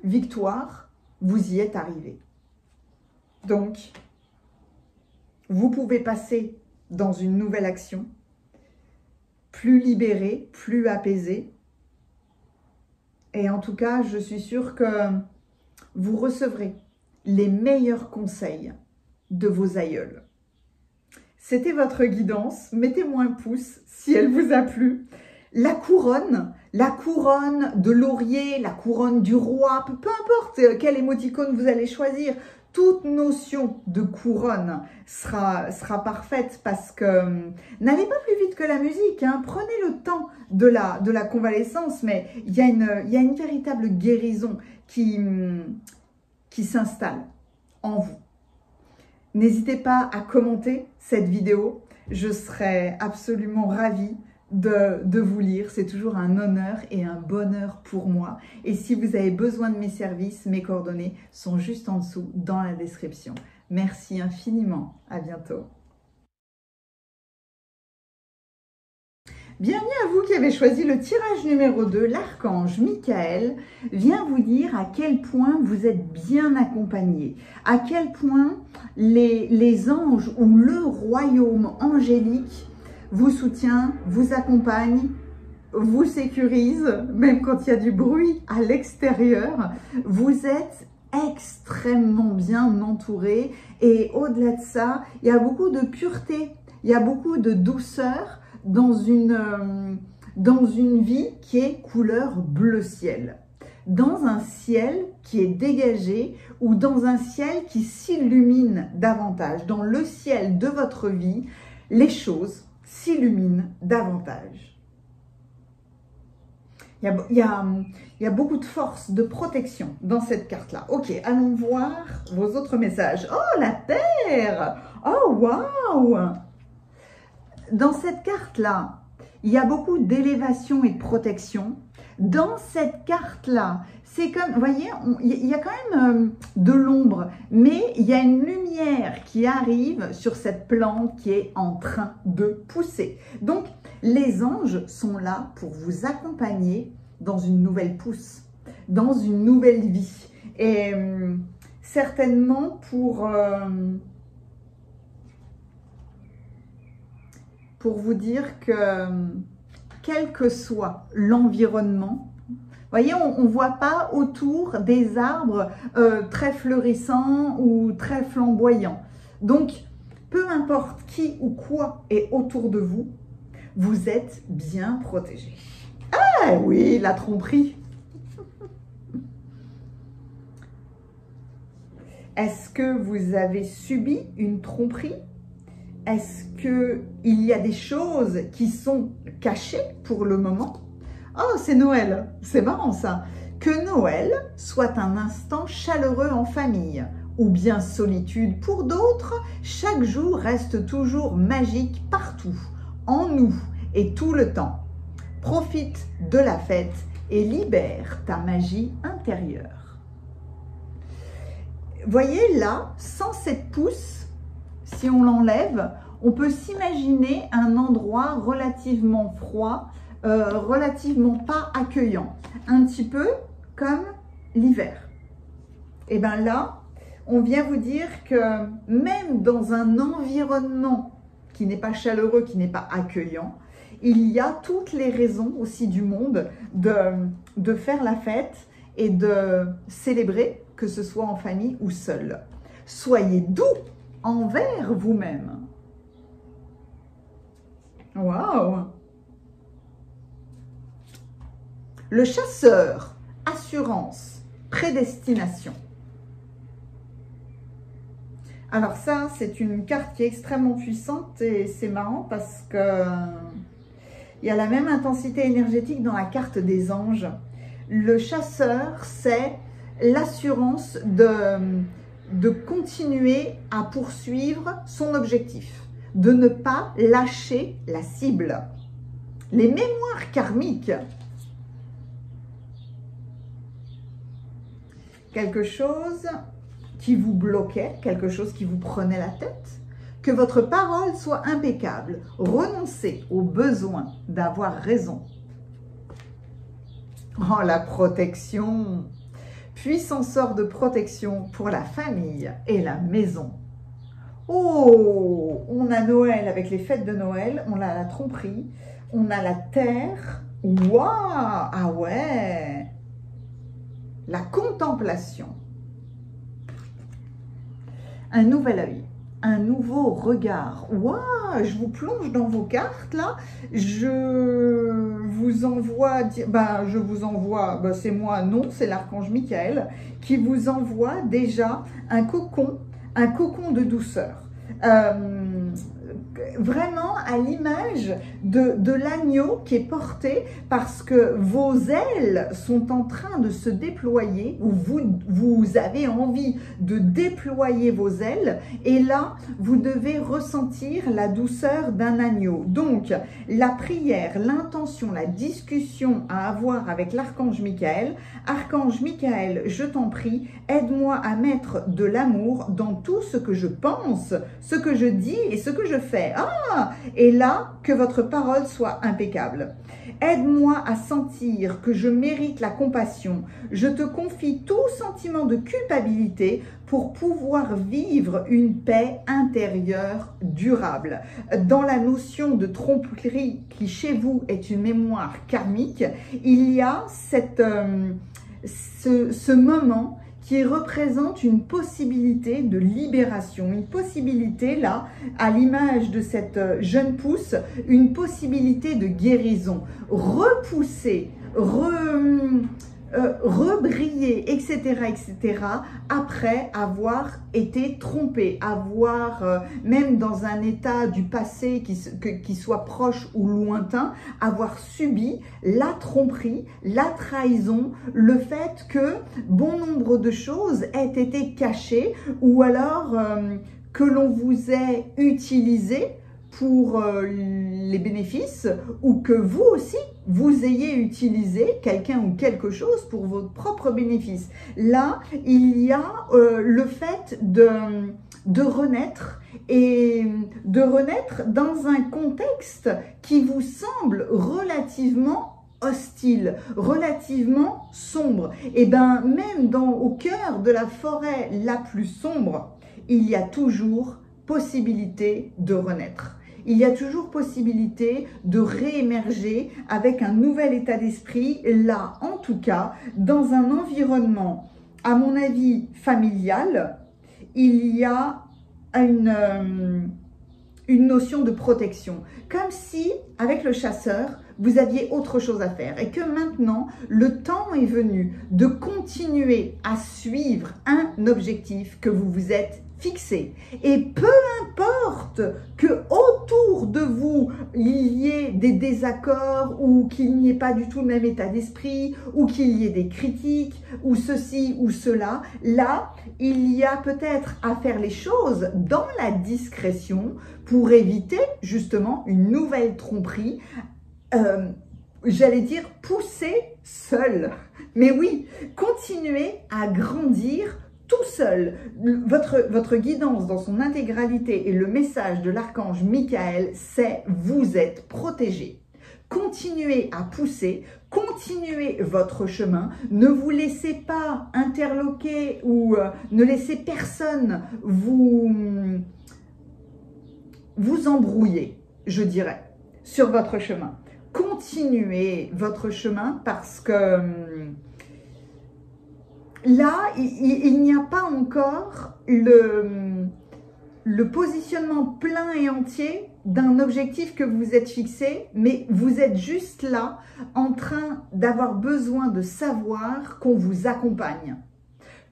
victoire, vous y êtes arrivé. Donc, vous pouvez passer dans une nouvelle action, plus libéré, plus apaisé. Et en tout cas, je suis sûre que vous recevrez les meilleurs conseils de vos aïeuls. C'était votre guidance. Mettez-moi un pouce si elle vous a plu. La couronne de laurier, la couronne du roi, peu importe quelle émoticône vous allez choisir, toute notion de couronne sera parfaite parce que n'allez pas plus vite que la musique, hein. Prenez le temps de la convalescence, mais il y a une véritable guérison qui s'installe en vous. N'hésitez pas à commenter cette vidéo, je serai absolument ravie de vous lire. C'est toujours un honneur et un bonheur pour moi. Et si vous avez besoin de mes services, mes coordonnées sont juste en dessous dans la description. Merci infiniment. À bientôt. Bienvenue à vous qui avez choisi le tirage numéro 2. L'archange Michael vient vous dire à quel point vous êtes bien accompagné, à quel point les anges ou le royaume angélique vous soutient, vous accompagne, vous sécurise, même quand il y a du bruit à l'extérieur. Vous êtes extrêmement bien entouré et au-delà de ça, il y a beaucoup de pureté, il y a beaucoup de douceur dans une vie qui est couleur bleu ciel. Dans un ciel qui est dégagé ou dans un ciel qui s'illumine davantage. Dans le ciel de votre vie, les choses s'illuminent davantage. Il y a beaucoup de force, de protection dans cette carte-là. Ok, allons voir vos autres messages. Oh, la Terre! Oh, waouh! Dans cette carte-là, il y a beaucoup d'élévation et de protection. Dans cette carte-là, c'est comme, vous voyez, il y a quand même de l'ombre, mais il y a une lumière qui arrive sur cette plante qui est en train de pousser. Donc, les anges sont là pour vous accompagner dans une nouvelle pousse, dans une nouvelle vie. Et certainement pour vous dire que quel que soit l'environnement, vous voyez, on ne voit pas autour des arbres très florissants ou très flamboyants. Donc, peu importe qui ou quoi est autour de vous, vous êtes bien protégé. Ah oui, la tromperie. Est-ce que vous avez subi une tromperie? Est-ce qu'il y a des choses qui sont cachées pour le moment? Oh, c'est Noël, c'est marrant ça. Que Noël soit un instant chaleureux en famille ou bien solitude pour d'autres, chaque jour reste toujours magique partout, en nous et tout le temps. Profite de la fête et libère ta magie intérieure. Voyez là, sans cette pousse, si on l'enlève, on peut s'imaginer un endroit relativement froid, relativement pas accueillant, un petit peu comme l'hiver. Et bien là, on vient vous dire que même dans un environnement qui n'est pas chaleureux, qui n'est pas accueillant, il y a toutes les raisons aussi du monde de faire la fête et de célébrer, que ce soit en famille ou seul. Soyez doux envers vous-même. Waouh! Le chasseur, assurance, prédestination. Alors ça, c'est une carte qui est extrêmement puissante et c'est marrant parce que il y a la même intensité énergétique dans la carte des anges. Le chasseur, c'est l'assurance de continuer à poursuivre son objectif, de ne pas lâcher la cible. Les mémoires karmiques. Quelque chose qui vous bloquait, quelque chose qui vous prenait la tête, que votre parole soit impeccable. Renoncez au besoin d'avoir raison. Oh, la protection! Puissant sort de protection pour la famille et la maison. Oh, on a Noël avec les fêtes de Noël, on a la tromperie, on a la terre. Waouh! Ah ouais! La contemplation. Un nouvel œil. un nouveau regard. Waouh, je vous plonge dans vos cartes là. Je vous envoie, c'est moi, non, c'est l'archange Michael qui vous envoie déjà un cocon de douceur. Vraiment à l'image de l'agneau qui est porté parce que vos ailes sont en train de se déployer ou vous avez envie de déployer vos ailes et là vous devez ressentir la douceur d'un agneau. Donc la prière, l'intention, la discussion à avoir avec l'archange Michael. Archange Michael, je t'en prie, aide-moi à mettre de l'amour dans tout ce que je pense, ce que je dis et ce que je fais. Ah, et là, que votre parole soit impeccable. Aide-moi à sentir que je mérite la compassion. Je te confie tout sentiment de culpabilité pour pouvoir vivre une paix intérieure durable. Dans la notion de tromperie qui chez vous est une mémoire karmique, il y a ce moment qui représente une possibilité de libération, une possibilité là, à l'image de cette jeune pousse, une possibilité de guérison, repousser, rebriller, etc., après avoir été trompé, avoir, même dans un état du passé qui soit proche ou lointain, avoir subi la tromperie, la trahison, le fait que bon nombre de choses aient été cachées ou alors que l'on vous ait utilisé pour les bénéfices ou que vous aussi, vous ayez utilisé quelqu'un ou quelque chose pour votre propre bénéfice. Là, il y a le fait de renaître et de renaître dans un contexte qui vous semble relativement hostile, relativement sombre. Et bien, même au cœur de la forêt la plus sombre, il y a toujours possibilité de renaître. Il y a toujours possibilité de réémerger avec un nouvel état d'esprit, là, en tout cas, dans un environnement, à mon avis, familial, il y a une notion de protection. Comme si, avec le chasseur, vous aviez autre chose à faire et que maintenant, le temps est venu de continuer à suivre un objectif que vous vous êtes fixé. Et peu importe que autour de vous, il y ait des désaccords ou qu'il n'y ait pas du tout le même état d'esprit ou qu'il y ait des critiques ou ceci ou cela, là, il y a peut-être à faire les choses dans la discrétion pour éviter justement une nouvelle tromperie. J'allais dire pousser seul. Mais oui, continuez à grandir tout seul. Votre guidance dans son intégralité et le message de l'archange Michael, c'est vous êtes protégé. Continuez à pousser, continuez votre chemin, ne vous laissez pas interloquer ou ne laissez personne vous embrouiller, je dirais, sur votre chemin. Continuez votre chemin parce que là, il n'y a pas encore le positionnement plein et entier d'un objectif que vous êtes fixé, mais vous êtes juste là en train d'avoir besoin de savoir qu'on vous accompagne,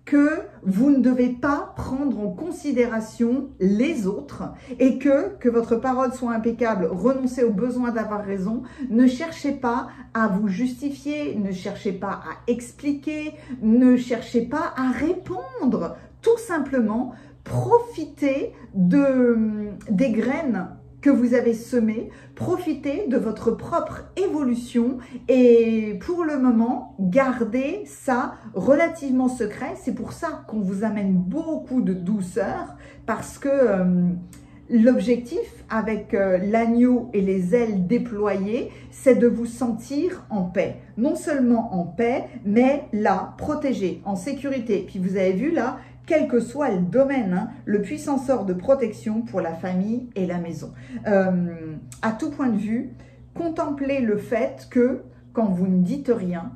que vous ne devez pas prendre en considération les autres et que votre parole soit impeccable, renoncez au besoin d'avoir raison, ne cherchez pas à vous justifier, ne cherchez pas à expliquer, ne cherchez pas à répondre, tout simplement profitez des graines que vous avez semé, profitez de votre propre évolution et pour le moment, gardez ça relativement secret. C'est pour ça qu'on vous amène beaucoup de douceur parce que l'objectif avec l'agneau et les ailes déployées, c'est de vous sentir en paix. Non seulement en paix, mais là, protégé, en sécurité. Puis vous avez vu là, quel que soit le domaine, hein, le puissant sort de protection pour la famille et la maison. À tout point de vue, contemplez le fait que quand vous ne dites rien,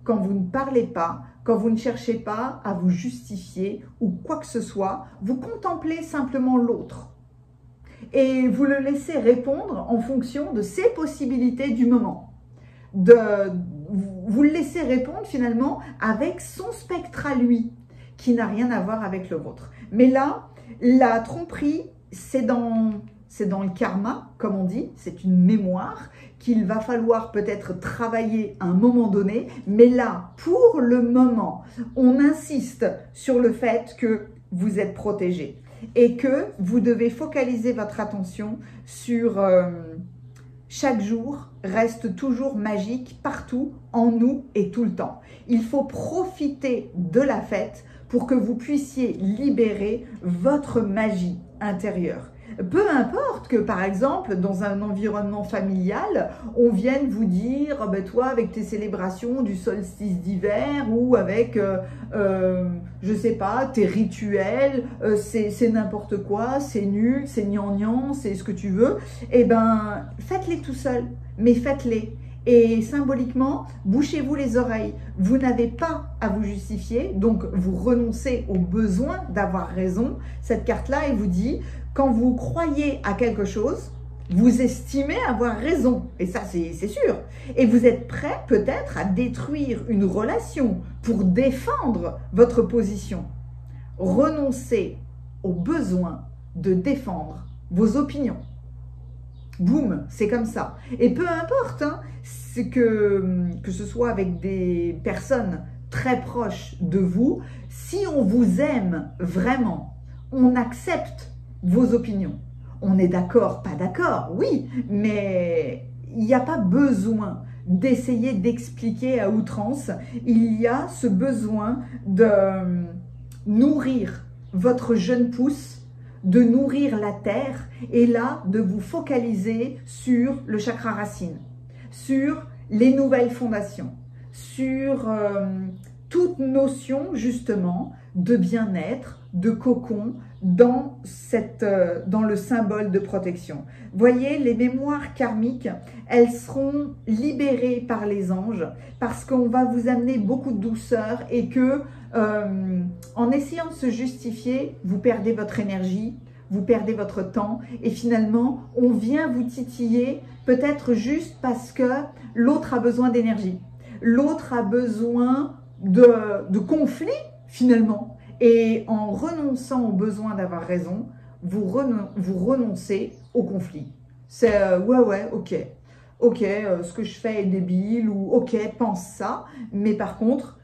quand vous ne parlez pas, quand vous ne cherchez pas à vous justifier ou quoi que ce soit, vous contemplez simplement l'autre. Et vous le laissez répondre en fonction de ses possibilités du moment. Vous le laissez répondre finalement avec son spectre à lui, qui n'a rien à voir avec le vôtre. Mais là, la tromperie, c'est dans le karma, comme on dit, c'est une mémoire qu'il va falloir peut-être travailler à un moment donné. Mais là, pour le moment, on insiste sur le fait que vous êtes protégé et que vous devez focaliser votre attention sur chaque jour reste toujours magique partout, en nous et tout le temps. Il faut profiter de la fête pour que vous puissiez libérer votre magie intérieure. Peu importe que, par exemple, dans un environnement familial, on vienne vous dire, oh ben toi, avec tes célébrations du solstice d'hiver ou avec, je sais pas, tes rituels, c'est n'importe quoi, c'est nul, c'est gnangnan, c'est ce que tu veux, eh ben, faites-les tout seul, mais faites-les. Et symboliquement, bouchez-vous les oreilles. Vous n'avez pas à vous justifier, donc vous renoncez au besoin d'avoir raison. Cette carte-là, elle vous dit, quand vous croyez à quelque chose, vous estimez avoir raison. Et ça, c'est sûr. Et vous êtes prêt peut-être à détruire une relation pour défendre votre position. Renoncez au besoin de défendre vos opinions. Boum, c'est comme ça. Et peu importe, hein, que ce soit avec des personnes très proches de vous, si on vous aime vraiment, on accepte vos opinions. On est d'accord, pas d'accord, oui, mais il n'y a pas besoin d'essayer d'expliquer à outrance. Il y a ce besoin de nourrir votre jeune pousse, de nourrir la terre et là, de vous focaliser sur le chakra racine, sur les nouvelles fondations, sur toute notion justement de bien-être, de cocon dans le symbole de protection. Voyez, les mémoires karmiques, elles seront libérées par les anges parce qu'on va vous amener beaucoup de douceur et que en essayant de se justifier, vous perdez votre énergie, vous perdez votre temps et finalement, on vient vous titiller peut-être juste parce que l'autre a besoin d'énergie. L'autre a besoin de conflit finalement. Et en renonçant au besoin d'avoir raison, vous renoncez au conflit. C'est ouais, ok, ce que je fais est débile ou ok, pense ça. Mais par contre,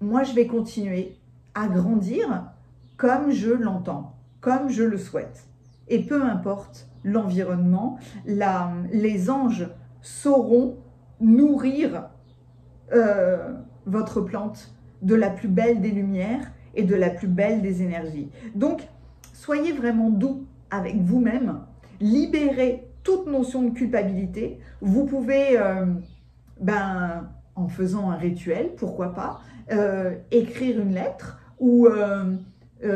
moi je vais continuer à grandir comme je l'entends, comme je le souhaite. Et peu importe l'environnement, les anges sauront nourrir votre plante de la plus belle des lumières et de la plus belle des énergies. Donc, soyez vraiment doux avec vous-même, libérez toute notion de culpabilité. Vous pouvez, en faisant un rituel, pourquoi pas, écrire une lettre ou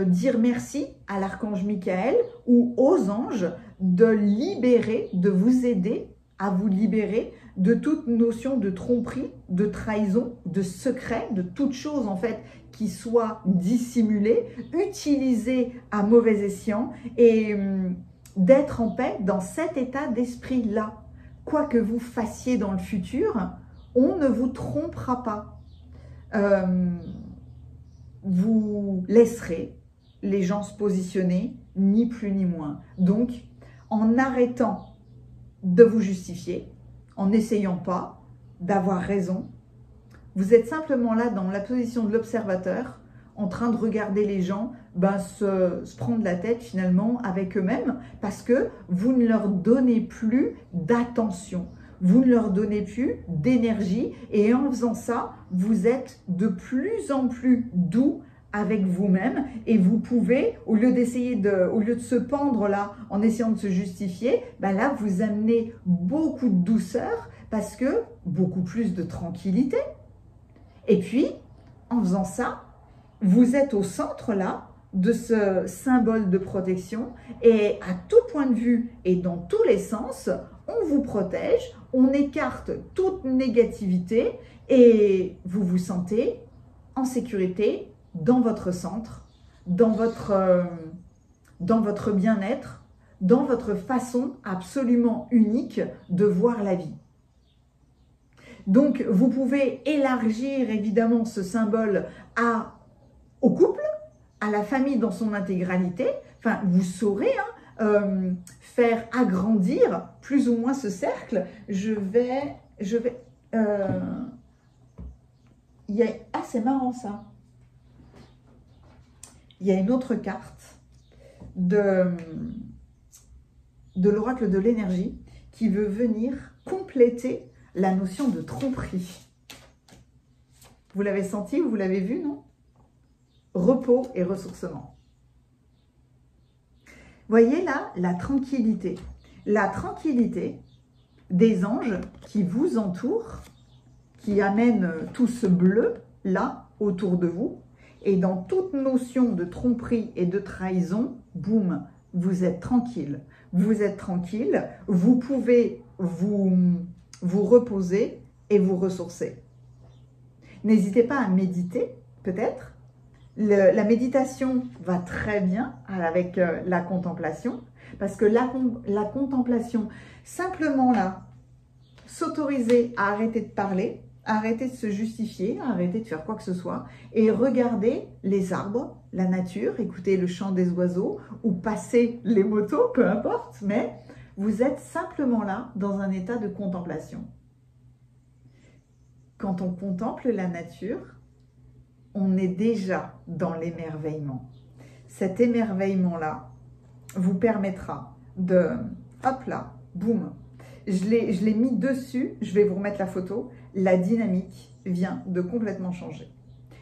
dire merci à l'archange Michael ou aux anges de libérer, de vous aider à vous libérer de toute notion de tromperie, de trahison, de secret, de toute chose en fait qui soit dissimulée, utilisée à mauvais escient et d'être en paix dans cet état d'esprit-là. Quoi que vous fassiez dans le futur, on ne vous trompera pas. Vous laisserez les gens se positionner, ni plus ni moins. Donc, en arrêtant de vous justifier, en n'essayant pas d'avoir raison, vous êtes simplement là dans la position de l'observateur, en train de regarder les gens se prendre la tête finalement avec eux-mêmes, parce que vous ne leur donnez plus d'attention, vous ne leur donnez plus d'énergie, et en faisant ça, vous êtes de plus en plus doux avec vous-même, et vous pouvez, au lieu de se pendre là en essayant de se justifier, là vous amenez beaucoup de douceur parce que beaucoup plus de tranquillité. Et puis en faisant ça, vous êtes au centre là de ce symbole de protection et à tout point de vue et dans tous les sens, on vous protège, on écarte toute négativité et vous vous sentez en sécurité dans votre centre, dans votre bien-être, dans votre façon absolument unique de voir la vie. Donc, vous pouvez élargir évidemment ce symbole au couple, à la famille dans son intégralité. Enfin, vous saurez faire agrandir plus ou moins ce cercle. Ah, c'est marrant ça. Il y a une autre carte de l'oracle de l'énergie qui veut venir compléter la notion de tromperie. Vous l'avez senti, vous l'avez vu, non? Repos et ressourcement. Voyez là, la tranquillité. La tranquillité des anges qui vous entourent, qui amènent tout ce bleu là, autour de vous. Et dans toute notion de tromperie et de trahison, boum, vous êtes tranquille. Vous êtes tranquille, vous pouvez vous reposer et vous ressourcer. N'hésitez pas à méditer, peut-être. La méditation va très bien avec la contemplation, parce que la contemplation, simplement là, s'autoriser à arrêter de parler, arrêter de se justifier, arrêter de faire quoi que ce soit, et regarder les arbres, la nature, écouter le chant des oiseaux, ou passer les motos, peu importe, mais vous êtes simplement là dans un état de contemplation. Quand on contemple la nature, on est déjà dans l'émerveillement. Cet émerveillement-là vous permettra de, hop là, boum, je l'ai mis dessus, je vais vous remettre la photo, la dynamique vient de complètement changer.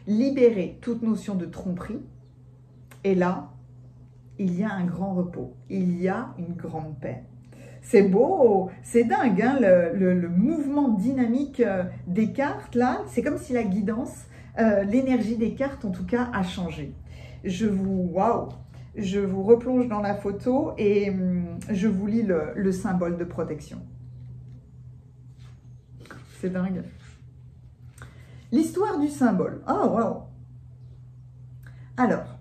Libérer toute notion de tromperie, et là, il y a un grand repos, il y a une grande paix. C'est beau, c'est dingue, hein, le mouvement dynamique des cartes, là, c'est comme si la guidance, l'énergie des cartes, en tout cas, a changé. Je vous replonge dans la photo et je vous lis le symbole de protection. C'est dingue. L'histoire du symbole. Oh, wow. Alors,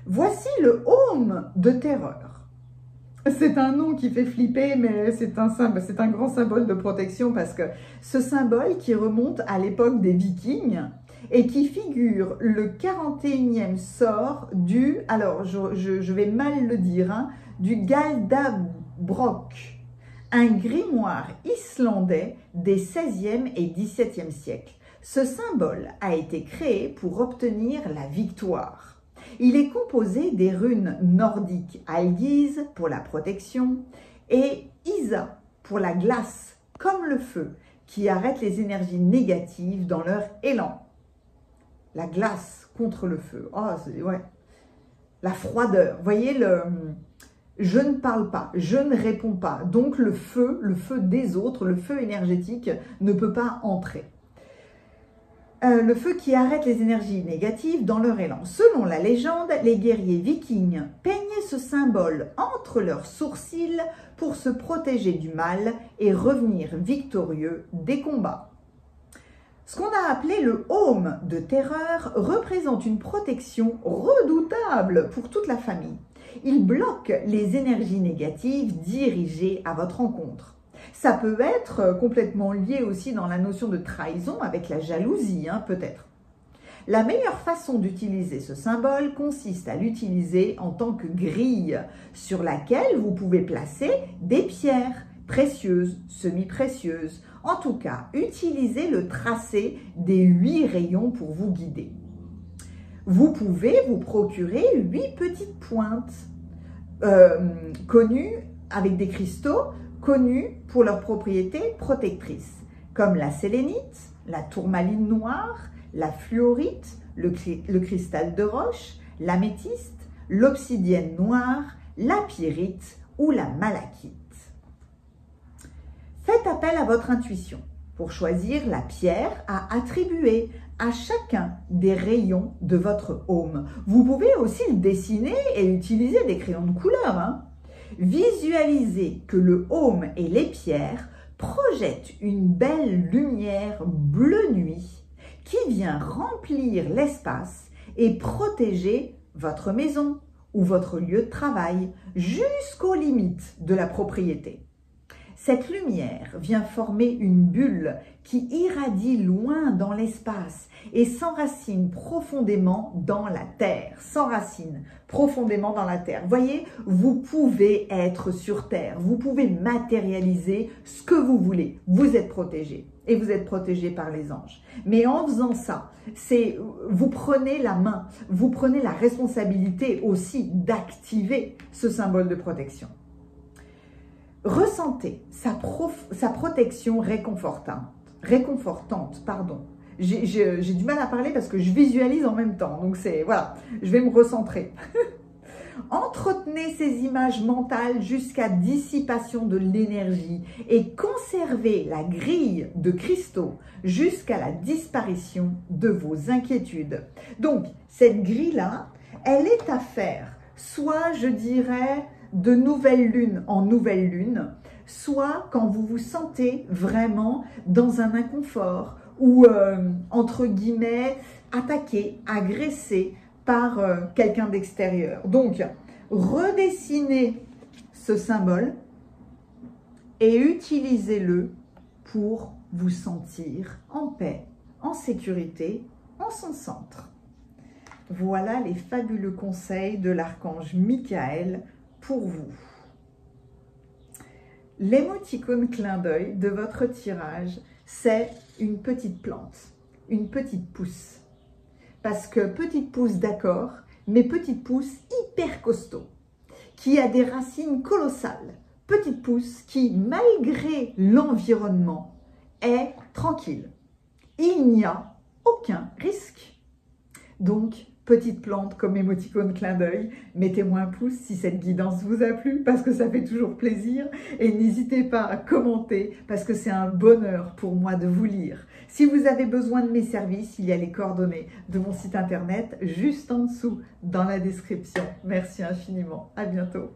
voici le Aume de terreur. C'est un nom qui fait flipper, mais c'est un grand symbole de protection parce que ce symbole qui remonte à l'époque des Vikings et qui figure le 41e sort du, alors je vais mal le dire, hein, du Galdabrok, un grimoire islandais des 16e et 17e siècles. Ce symbole a été créé pour obtenir la victoire. Il est composé des runes nordiques Algiz pour la protection et Isa pour la glace, comme le feu, qui arrête les énergies négatives dans leur élan. La glace contre le feu. Oh, ouais. La froideur. Vous voyez, je ne parle pas, je ne réponds pas. Donc le feu des autres, le feu énergétique ne peut pas entrer. Le feu qui arrête les énergies négatives dans leur élan. Selon la légende, les guerriers vikings peignaient ce symbole entre leurs sourcils pour se protéger du mal et revenir victorieux des combats. Ce qu'on a appelé le Aume de terreur représente une protection redoutable pour toute la famille. Il bloque les énergies négatives dirigées à votre encontre. Ça peut être complètement lié aussi dans la notion de trahison avec la jalousie, hein, peut-être. La meilleure façon d'utiliser ce symbole consiste à l'utiliser en tant que grille sur laquelle vous pouvez placer des pierres précieuses, semi-précieuses. En tout cas, utilisez le tracé des 8 rayons pour vous guider. Vous pouvez vous procurer 8 petites pointes connues avec des cristaux connus pour leurs propriétés protectrices, comme la sélénite, la tourmaline noire, la fluorite, le cristal de roche, l'améthyste, l'obsidienne noire, la pyrite ou la malachite. Faites appel à votre intuition pour choisir la pierre à attribuer à chacun des rayons de votre aume. Vous pouvez aussi le dessiner et utiliser des crayons de couleur, hein. Visualisez que le aume et les pierres projettent une belle lumière bleu nuit qui vient remplir l'espace et protéger votre maison ou votre lieu de travail jusqu'aux limites de la propriété. Cette lumière vient former une bulle qui irradie loin dans l'espace et s'enracine profondément dans la terre. S'enracine profondément dans la terre. Voyez, vous pouvez être sur terre, vous pouvez matérialiser ce que vous voulez. Vous êtes protégé et vous êtes protégé par les anges. Mais en faisant ça, vous prenez la main, vous prenez la responsabilité aussi d'activer ce symbole de protection. Ressentez sa protection réconfortante, pardon. J'ai du mal à parler parce que je visualise en même temps. Donc voilà, je vais me recentrer. Entretenez ces images mentales jusqu'à dissipation de l'énergie et conservez la grille de cristaux jusqu'à la disparition de vos inquiétudes. Donc, cette grille-là, elle est à faire, soit je dirais de nouvelle lune en nouvelle lune, soit quand vous vous sentez vraiment dans un inconfort ou, entre guillemets, attaqué, agressé par quelqu'un d'extérieur. Donc, redessinez ce symbole et utilisez-le pour vous sentir en paix, en sécurité, en son centre. Voilà les fabuleux conseils de l'archange Michael pour vous. L'émoticône clin d'œil de votre tirage, c'est une petite plante, une petite pousse. Parce que petite pousse, d'accord, mais petite pousse hyper costaud, qui a des racines colossales. Petite pousse qui, malgré l'environnement, est tranquille. Il n'y a aucun risque. Donc, petite plante comme émoticône clin d'œil, mettez-moi un pouce si cette guidance vous a plu, parce que ça fait toujours plaisir. Et n'hésitez pas à commenter, parce que c'est un bonheur pour moi de vous lire. Si vous avez besoin de mes services, il y a les coordonnées de mon site internet juste en dessous, dans la description. Merci infiniment. À bientôt.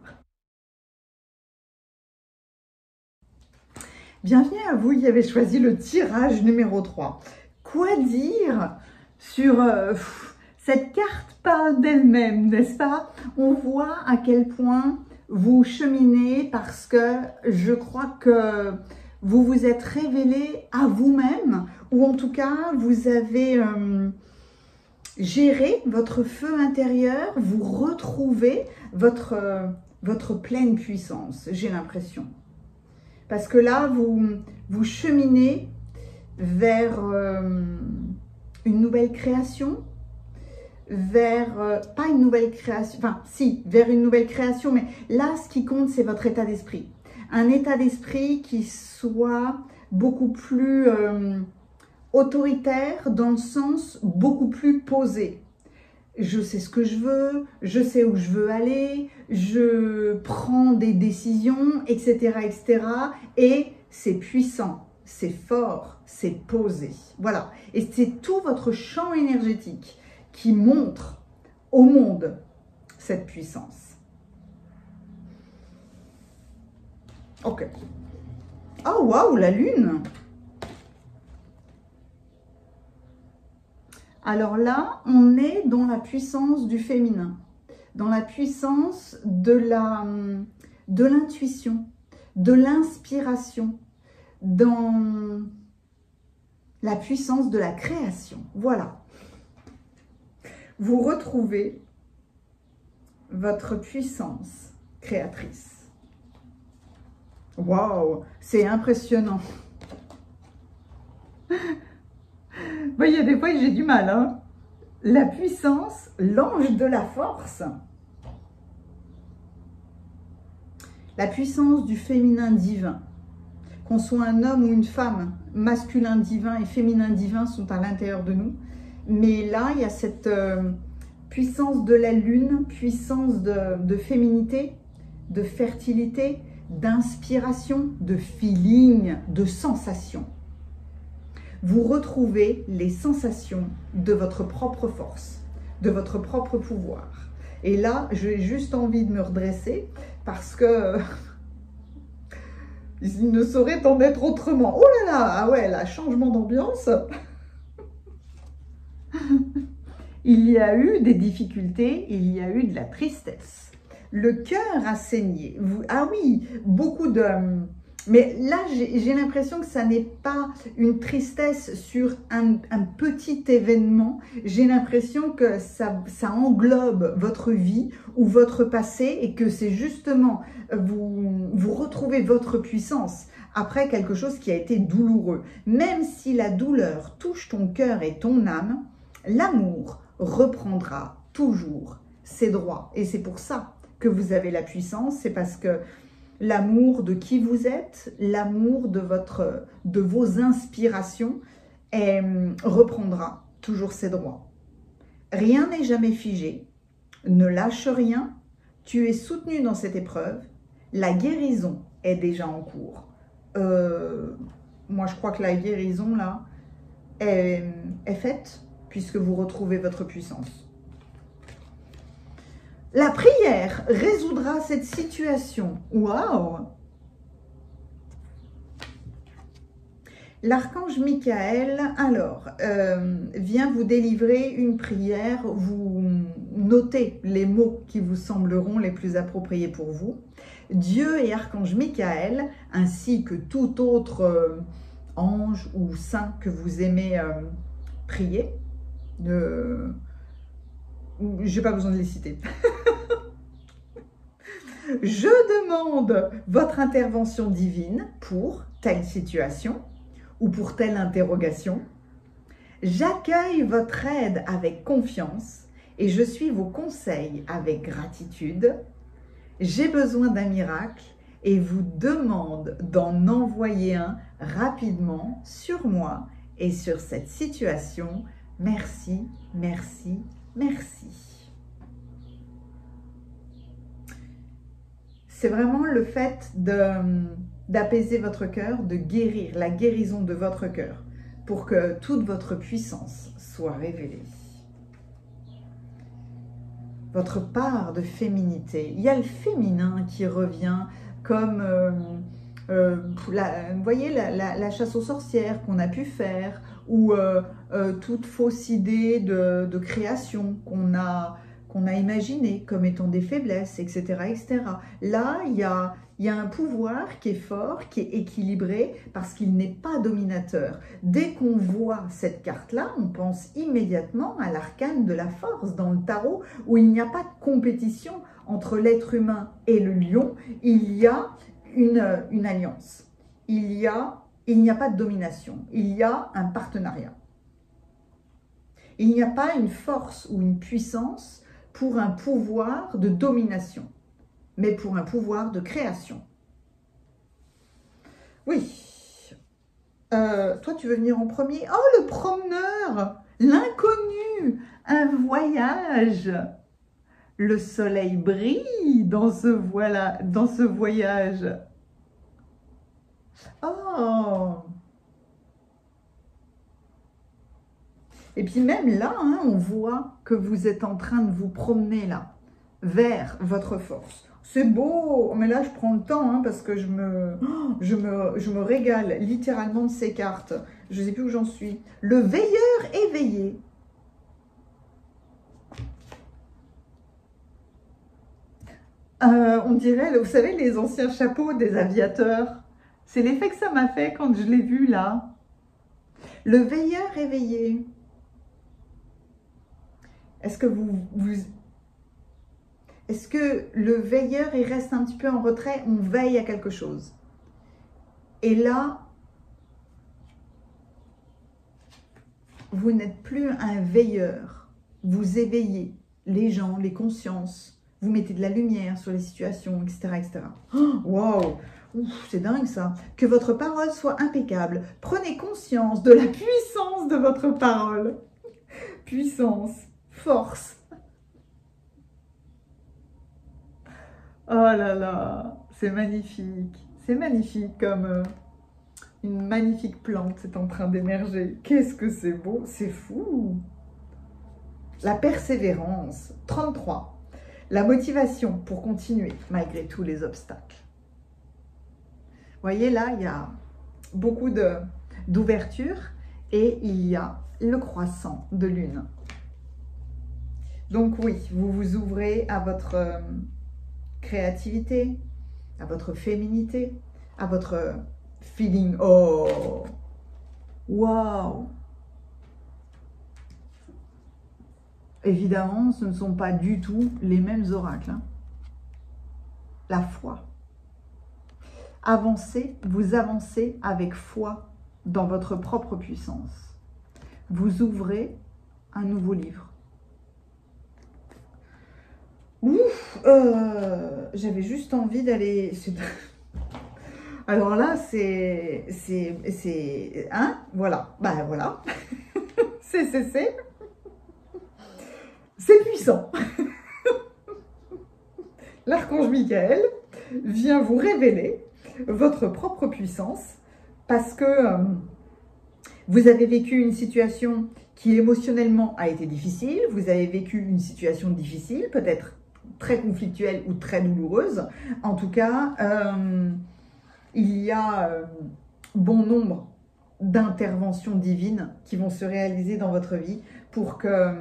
Bienvenue à vous qui avez choisi le tirage numéro 3. Quoi dire sur... cette carte parle d'elle-même, n'est-ce pas? On voit à quel point vous cheminez parce que je crois que vous vous êtes révélé à vous-même, ou en tout cas, vous avez géré votre feu intérieur, vous retrouvez votre pleine puissance, j'ai l'impression. Parce que là, vous cheminez vers une nouvelle création, vers, pas une nouvelle création, enfin si, vers une nouvelle création, mais là, ce qui compte, c'est votre état d'esprit. Un état d'esprit qui soit beaucoup plus autoritaire, dans le sens beaucoup plus posé. Je sais ce que je veux, je sais où je veux aller, je prends des décisions, etc., etc. Et c'est puissant, c'est fort, c'est posé. Voilà. Et c'est tout votre champ énergétique qui montre au monde cette puissance. Ok. Oh, waouh, la lune! Alors là, on est dans la puissance du féminin, dans la puissance de l'intuition, de l'inspiration, dans la puissance de la création. Voilà. Vous retrouvez votre puissance créatrice. Waouh, c'est impressionnant. Bon, il y a des fois que j'ai du mal, hein. La puissance, l'ange de la force. La puissance du féminin divin. Qu'on soit un homme ou une femme, masculin divin et féminin divin sont à l'intérieur de nous. Mais là, il y a cette puissance de la lune, puissance de féminité, de fertilité, d'inspiration, de feeling, de sensation. Vous retrouvez les sensations de votre propre force, de votre propre pouvoir. Et là, j'ai juste envie de me redresser parce que il ne saurait en être autrement. Oh là là, ah ouais, là, changement d'ambiance. Il y a eu des difficultés, il y a eu de la tristesse. Le cœur a saigné. Ah oui, beaucoup de... Mais là, j'ai l'impression que ça n'est pas une tristesse sur un petit événement. J'ai l'impression que ça englobe votre vie ou votre passé et que c'est justement, vous retrouvez votre puissance après quelque chose qui a été douloureux. Même si la douleur touche ton cœur et ton âme, l'amour reprendra toujours ses droits. Et c'est pour ça que vous avez la puissance, c'est parce que l'amour de qui vous êtes, l'amour de vos inspirations reprendra toujours ses droits. Rien n'est jamais figé, ne lâche rien, tu es soutenu dans cette épreuve, la guérison est déjà en cours. Moi je crois que la guérison là est faite puisque vous retrouvez votre puissance. La prière résoudra cette situation. Waouh! L'archange Michael, alors, vient vous délivrer une prière. Vous notez les mots qui vous sembleront les plus appropriés pour vous. Dieu et archange Michael, ainsi que tout autre ange ou saint que vous aimez prier, je n'ai pas besoin de les citer. Je demande votre intervention divine pour telle situation ou pour telle interrogation. J'accueille votre aide avec confiance et je suis vos conseils avec gratitude. J'ai besoin d'un miracle et vous demande d'en envoyer un rapidement sur moi et sur cette situation. Merci, merci, merci. C'est vraiment le fait d'apaiser votre cœur, de guérir, la guérison de votre cœur, pour que toute votre puissance soit révélée. Votre part de féminité. Il y a le féminin qui revient comme, vous voyez, la chasse aux sorcières qu'on a pu faire, ou toute fausse idée de création qu'on a imaginé comme étant des faiblesses, etc. etc. Là, il y a un pouvoir qui est fort, qui est équilibré, parce qu'il n'est pas dominateur. Dès qu'on voit cette carte-là, on pense immédiatement à l'arcane de la force dans le tarot, où il n'y a pas de compétition entre l'être humain et le lion, il y a une alliance. Il n'y a pas de domination, il y a un partenariat. Il n'y a pas une force ou une puissance pour un pouvoir de domination, mais pour un pouvoir de création. Oui. Toi, tu veux venir en premier? Oh, le promeneur, l'inconnu, un voyage. Le soleil brille dans ce voyage. Oh! Et puis même là, hein, on voit que vous êtes en train de vous promener là, vers votre force. C'est beau, mais là je prends le temps hein, parce que je me régale littéralement de ces cartes. Je ne sais plus où j'en suis. Le veilleur éveillé. On dirait, vous savez, les anciens chapeaux des aviateurs. C'est l'effet que ça m'a fait quand je l'ai vu là. Le veilleur éveillé. Est-ce que est-ce que le veilleur, il reste un petit peu en retrait? On veille à quelque chose. Et là, vous n'êtes plus un veilleur. Vous éveillez les gens, les consciences. Vous mettez de la lumière sur les situations, etc. etc. Oh, wow! C'est dingue ça. Que votre parole soit impeccable. Prenez conscience de la puissance de votre parole. Puissance, force. Oh là là, c'est magnifique. C'est magnifique comme une magnifique plante est en train d'émerger. Qu'est-ce que c'est beau, c'est fou. La persévérance, 33. La motivation pour continuer malgré tous les obstacles. Vous voyez là, il y a beaucoup d'ouverture et il y a le croissant de lune. Donc oui, vous vous ouvrez à votre créativité, à votre féminité, à votre feeling. Oh, waouh! Évidemment, ce ne sont pas du tout les mêmes oracles. Hein. La foi. Avancez, vous avancez avec foi dans votre propre puissance. Vous ouvrez un nouveau livre. Ouf, j'avais juste envie d'aller... Alors là, c'est... Hein, voilà, ben voilà. C'est puissant. L'archange Michael vient vous révéler votre propre puissance parce que vous avez vécu une situation qui émotionnellement a été difficile, vous avez vécu une situation difficile, peut-être très conflictuelle ou très douloureuse. En tout cas, il y a bon nombre d'interventions divines qui vont se réaliser dans votre vie pour que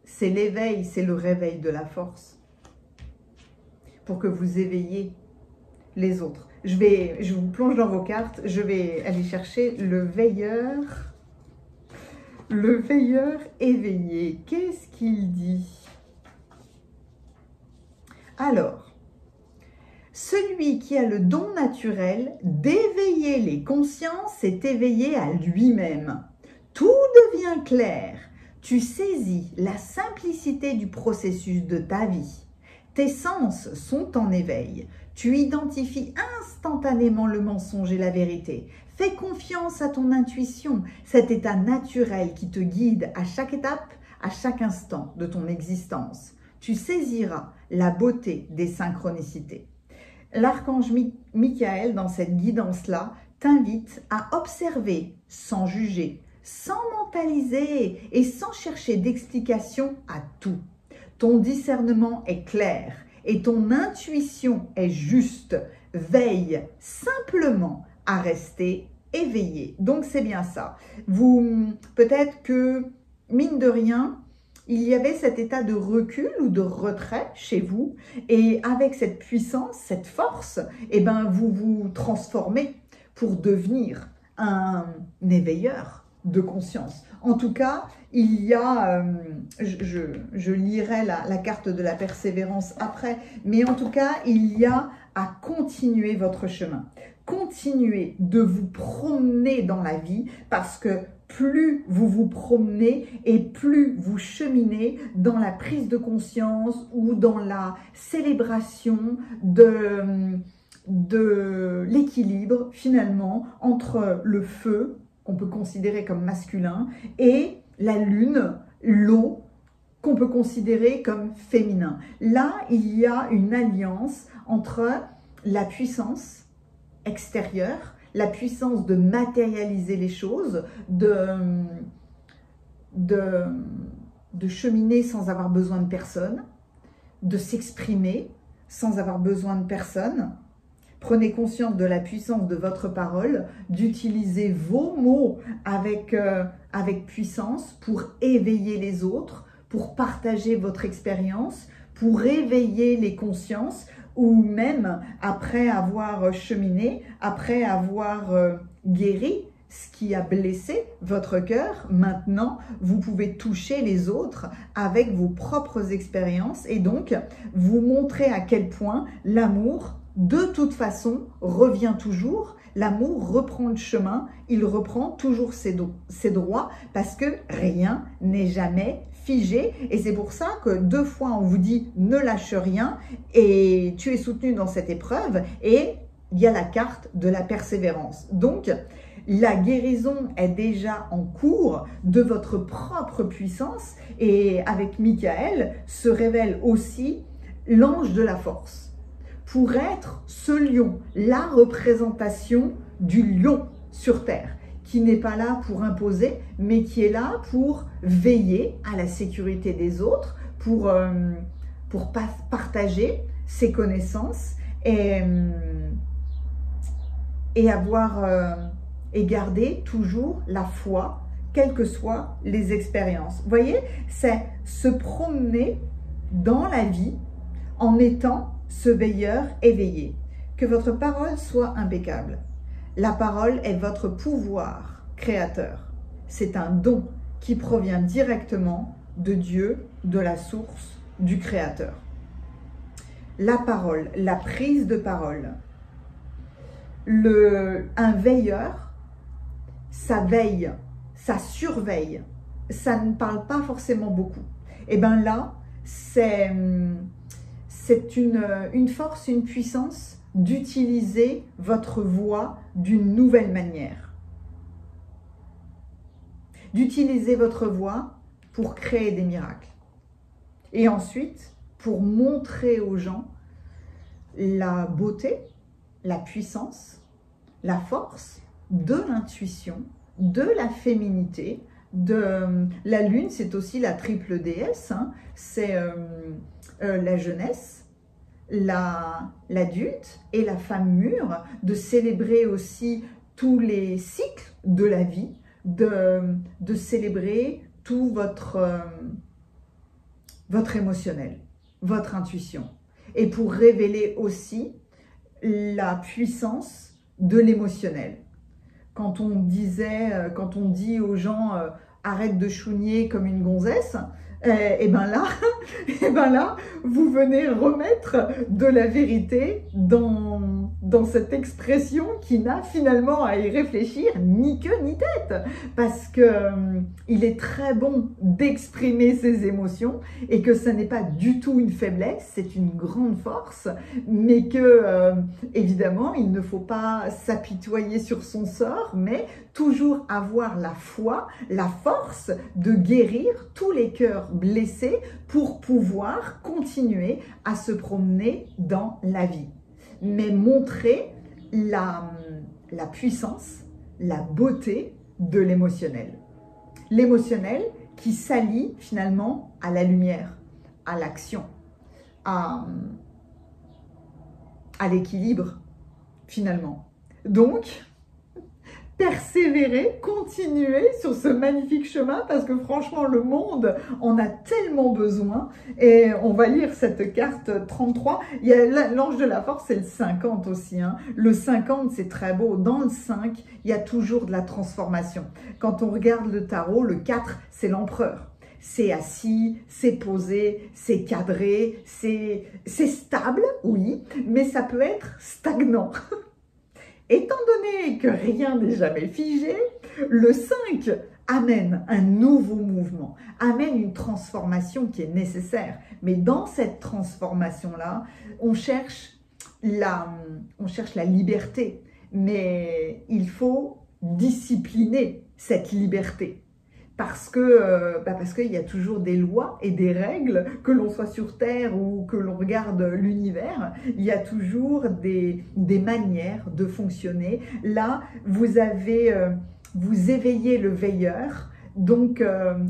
c'est l'éveil, c'est le réveil de la force pour que vous éveillez les autres. Je vous plonge dans vos cartes, je vais aller chercher le veilleur éveillé. Qu'est-ce qu'il dit? Alors, celui qui a le don naturel d'éveiller les consciences est éveillé à lui-même. Tout devient clair. Tu saisis la simplicité du processus de ta vie. Tes sens sont en éveil. Tu identifies instantanément le mensonge et la vérité. Fais confiance à ton intuition, cet état naturel qui te guide à chaque étape, à chaque instant de ton existence. Tu saisiras la beauté des synchronicités. L'archange Michael, dans cette guidance-là, t'invite à observer sans juger, sans mentaliser et sans chercher d'explication à tout. Ton discernement est clair et ton intuition est juste. Veille simplement à rester éveillé. Donc c'est bien ça. Peut-être que, mine de rien, il y avait cet état de recul ou de retrait chez vous. Et avec cette puissance, cette force, eh ben, vous vous transformez pour devenir un éveilleur de conscience. En tout cas, il y a, je lirai la carte de la persévérance après, mais en tout cas, il y a à continuer votre chemin. Continuez de vous promener dans la vie parce que plus vous vous promenez et plus vous cheminez dans la prise de conscience ou dans la célébration de l'équilibre finalement entre le feu qu'on peut considérer comme masculin et la lune, l'eau qu'on peut considérer comme féminin. Là, il y a une alliance entre la puissance extérieure, la puissance de matérialiser les choses, de cheminer sans avoir besoin de personne, de s'exprimer sans avoir besoin de personne. Prenez conscience de la puissance de votre parole, d'utiliser vos mots avec puissance pour éveiller les autres, pour partager votre expérience, pour éveiller les consciences, ou même après avoir cheminé, après avoir guéri ce qui a blessé votre cœur, maintenant vous pouvez toucher les autres avec vos propres expériences et donc vous montrer à quel point l'amour de toute façon revient toujours. L'amour reprend le chemin, il reprend toujours ses droits parce que rien n'est jamais figé. Et c'est pour ça que 2 fois on vous dit ne lâche rien et tu es soutenu dans cette épreuve et il y a la carte de la persévérance. Donc la guérison est déjà en cours de votre propre puissance et avec Michael se révèle aussi l'ange de la force. Pour être ce lion, la représentation du lion sur terre, qui n'est pas là pour imposer, mais qui est là pour veiller à la sécurité des autres, pour partager ses connaissances et et garder toujours la foi, quelles que soient les expériences. Vous voyez, c'est se promener dans la vie en étant ce veilleur éveillé. Que votre parole soit impeccable. La parole est votre pouvoir créateur. C'est un don qui provient directement de Dieu, de la source, du Créateur. La parole, la prise de parole. Un veilleur, ça veille, ça surveille, ça ne parle pas forcément beaucoup. Et bien là, c'est une force, une puissance d'utiliser votre voix d'une nouvelle manière. D'utiliser votre voix pour créer des miracles. Et ensuite, pour montrer aux gens la beauté, la puissance, la force de l'intuition, de la féminité, la lune, c'est aussi la triple déesse, hein, c'est la jeunesse, l'adulte et la femme mûre, de célébrer aussi tous les cycles de la vie, de célébrer tout votre émotionnel, votre intuition, et pour révéler aussi la puissance de l'émotionnel. Quand on dit aux gens arrête de chougner comme une gonzesse, et ben là, vous venez remettre de la vérité dans cette expression qui n'a finalement à y réfléchir ni queue ni tête, parce que il est très bon d'exprimer ses émotions et que ce n'est pas du tout une faiblesse, c'est une grande force, mais que évidemment il ne faut pas s'apitoyer sur son sort, mais toujours avoir la foi, la force de guérir tous les cœurs blessés pour pouvoir continuer à se promener dans la vie. Mais montrer la puissance, la beauté de l'émotionnel. L'émotionnel qui s'allie finalement à la lumière, à l'action, à l'équilibre finalement. Donc, persévérer, continuer sur ce magnifique chemin parce que franchement le monde en a tellement besoin. Et on va lire cette carte 33. Il y a l'ange de la force, c'est le 50 aussi, hein. Le 50, c'est très beau. Dans le 5, il y a toujours de la transformation. Quand on regarde le tarot, le 4, c'est l'empereur. C'est assis, c'est posé, c'est cadré, c'est stable, oui, mais ça peut être stagnant. Étant donné que rien n'est jamais figé, le 5 amène un nouveau mouvement, amène une transformation qui est nécessaire. Mais dans cette transformation-là, on cherche la liberté. Mais il faut discipliner cette liberté. Parce qu'il y a toujours des lois et des règles, que l'on soit sur Terre ou que l'on regarde l'univers, il y a toujours des manières de fonctionner. Là, vous éveillez le veilleur, donc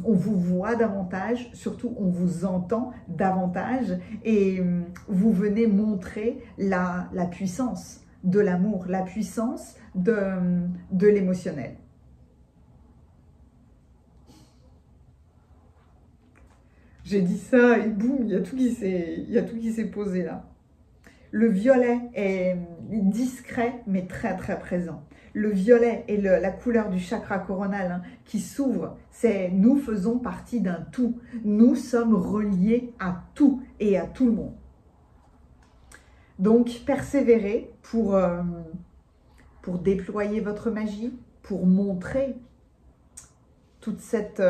on vous voit davantage, surtout on vous entend davantage et vous venez montrer la puissance de l'amour, la puissance de l'émotionnel. J'ai dit ça et boum, il y a tout qui s'est posé là. Le violet est discret mais très très présent. Le violet est la couleur du chakra coronal, hein, qui s'ouvre. C'est nous faisons partie d'un tout. Nous sommes reliés à tout et à tout le monde. Donc persévérez pour déployer votre magie, pour montrer toute cette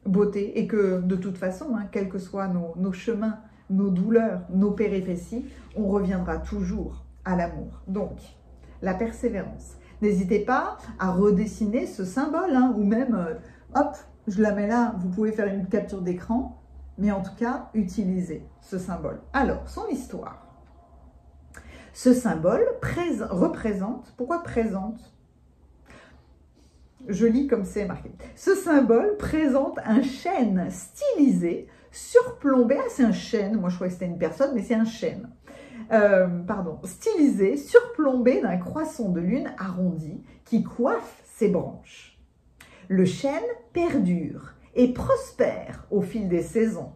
beauté, et que de toute façon, hein, quels que soient nos chemins, nos douleurs, nos péripéties, on reviendra toujours à l'amour. Donc, la persévérance. N'hésitez pas à redessiner ce symbole, hein, ou même, hop, je la mets là, vous pouvez faire une capture d'écran, mais en tout cas, utilisez ce symbole. Alors, son histoire. Ce symbole représente, pourquoi présente ? Je lis comme c'est marqué. Ce symbole présente un chêne stylisé, surplombé. Ah, c'est un chêne. Moi, je croyais que c'était une personne, mais c'est un chêne. stylisé, surplombé d'un croissant de lune arrondi qui coiffe ses branches. Le chêne perdure et prospère au fil des saisons.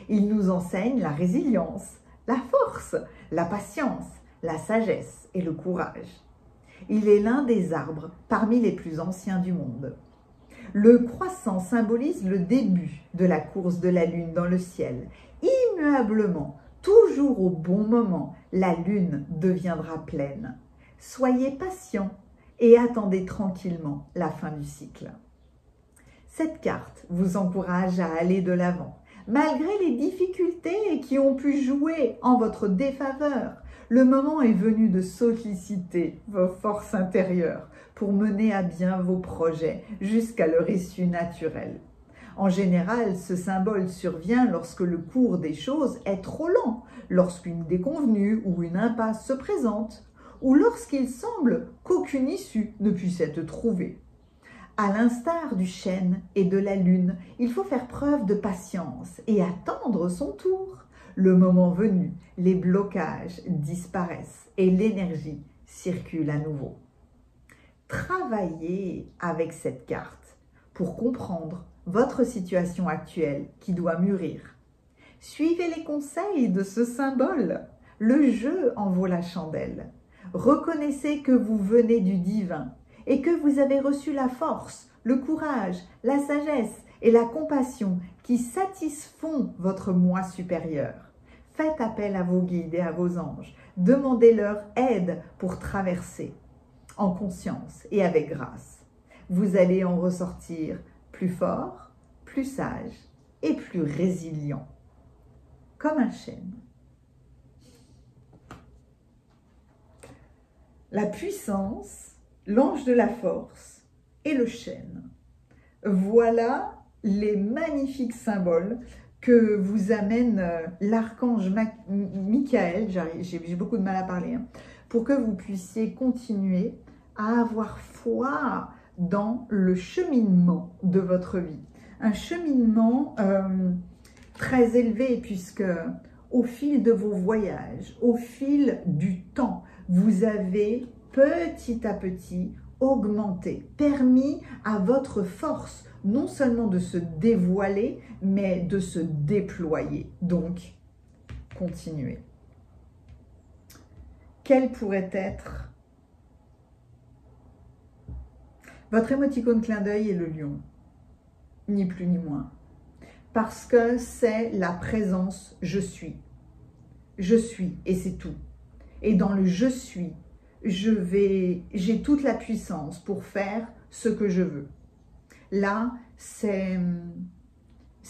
Il nous enseigne la résilience, la force, la patience, la sagesse et le courage. Il est l'un des arbres parmi les plus anciens du monde. Le croissant symbolise le début de la course de la lune dans le ciel. Immuablement, toujours au bon moment, la lune deviendra pleine. Soyez patients et attendez tranquillement la fin du cycle. Cette carte vous encourage à aller de l'avant. Malgré les difficultés qui ont pu jouer en votre défaveur, le moment est venu de solliciter vos forces intérieures pour mener à bien vos projets jusqu'à leur issue naturelle. En général, ce symbole survient lorsque le cours des choses est trop lent, lorsqu'une déconvenue ou une impasse se présente, ou lorsqu'il semble qu'aucune issue ne puisse être trouvée. À l'instar du chêne et de la lune, il faut faire preuve de patience et attendre son tour. Le moment venu, les blocages disparaissent et l'énergie circule à nouveau. Travaillez avec cette carte pour comprendre votre situation actuelle qui doit mûrir. Suivez les conseils de ce symbole. Le jeu en vaut la chandelle. Reconnaissez que vous venez du divin et que vous avez reçu la force, le courage, la sagesse et la compassion qui satisfont votre moi supérieur. Faites appel à vos guides et à vos anges. Demandez-leur aide pour traverser en conscience et avec grâce. Vous allez en ressortir plus fort, plus sage et plus résilient, comme un chêne. La puissance, l'ange de la force et le chêne. Voilà les magnifiques symboles que vous amène l'archange Michael, j'ai beaucoup de mal à parler, pour que vous puissiez continuer à avoir foi dans le cheminement de votre vie. Un cheminement très élevé puisque au fil de vos voyages, au fil du temps, vous avez petit à petit augmenté, permis à votre force non seulement de se dévoiler, mais de se déployer. Donc, continuez. Quel pourrait être votre émoticône clin d'œil est le lion, ni plus ni moins, parce que c'est la présence je suis et c'est tout. Et dans le je suis, j'ai toute la puissance pour faire ce que je veux. Là, c'est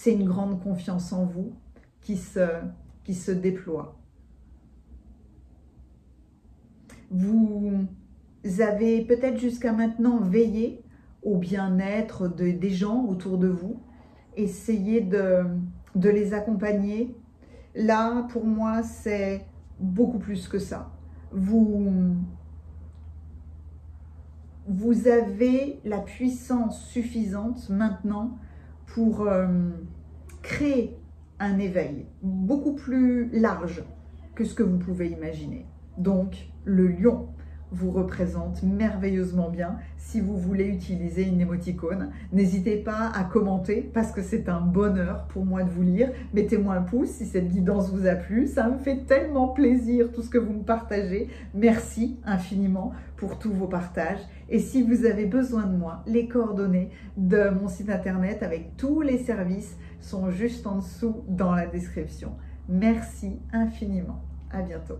une grande confiance en vous qui se déploie. Vous avez peut-être jusqu'à maintenant veillé au bien-être des gens autour de vous. Essayez de les accompagner. Là, pour moi, c'est beaucoup plus que ça. Vous avez la puissance suffisante maintenant pour créer un éveil beaucoup plus large que ce que vous pouvez imaginer. Donc, le lion vous représente merveilleusement bien. Si vous voulez utiliser une émoticône, n'hésitez pas à commenter parce que c'est un bonheur pour moi de vous lire. Mettez-moi un pouce si cette guidance vous a plu. Ça me fait tellement plaisir tout ce que vous me partagez. Merci infiniment pour tous vos partages. Et si vous avez besoin de moi, les coordonnées de mon site internet avec tous les services sont juste en dessous dans la description. Merci infiniment. À bientôt.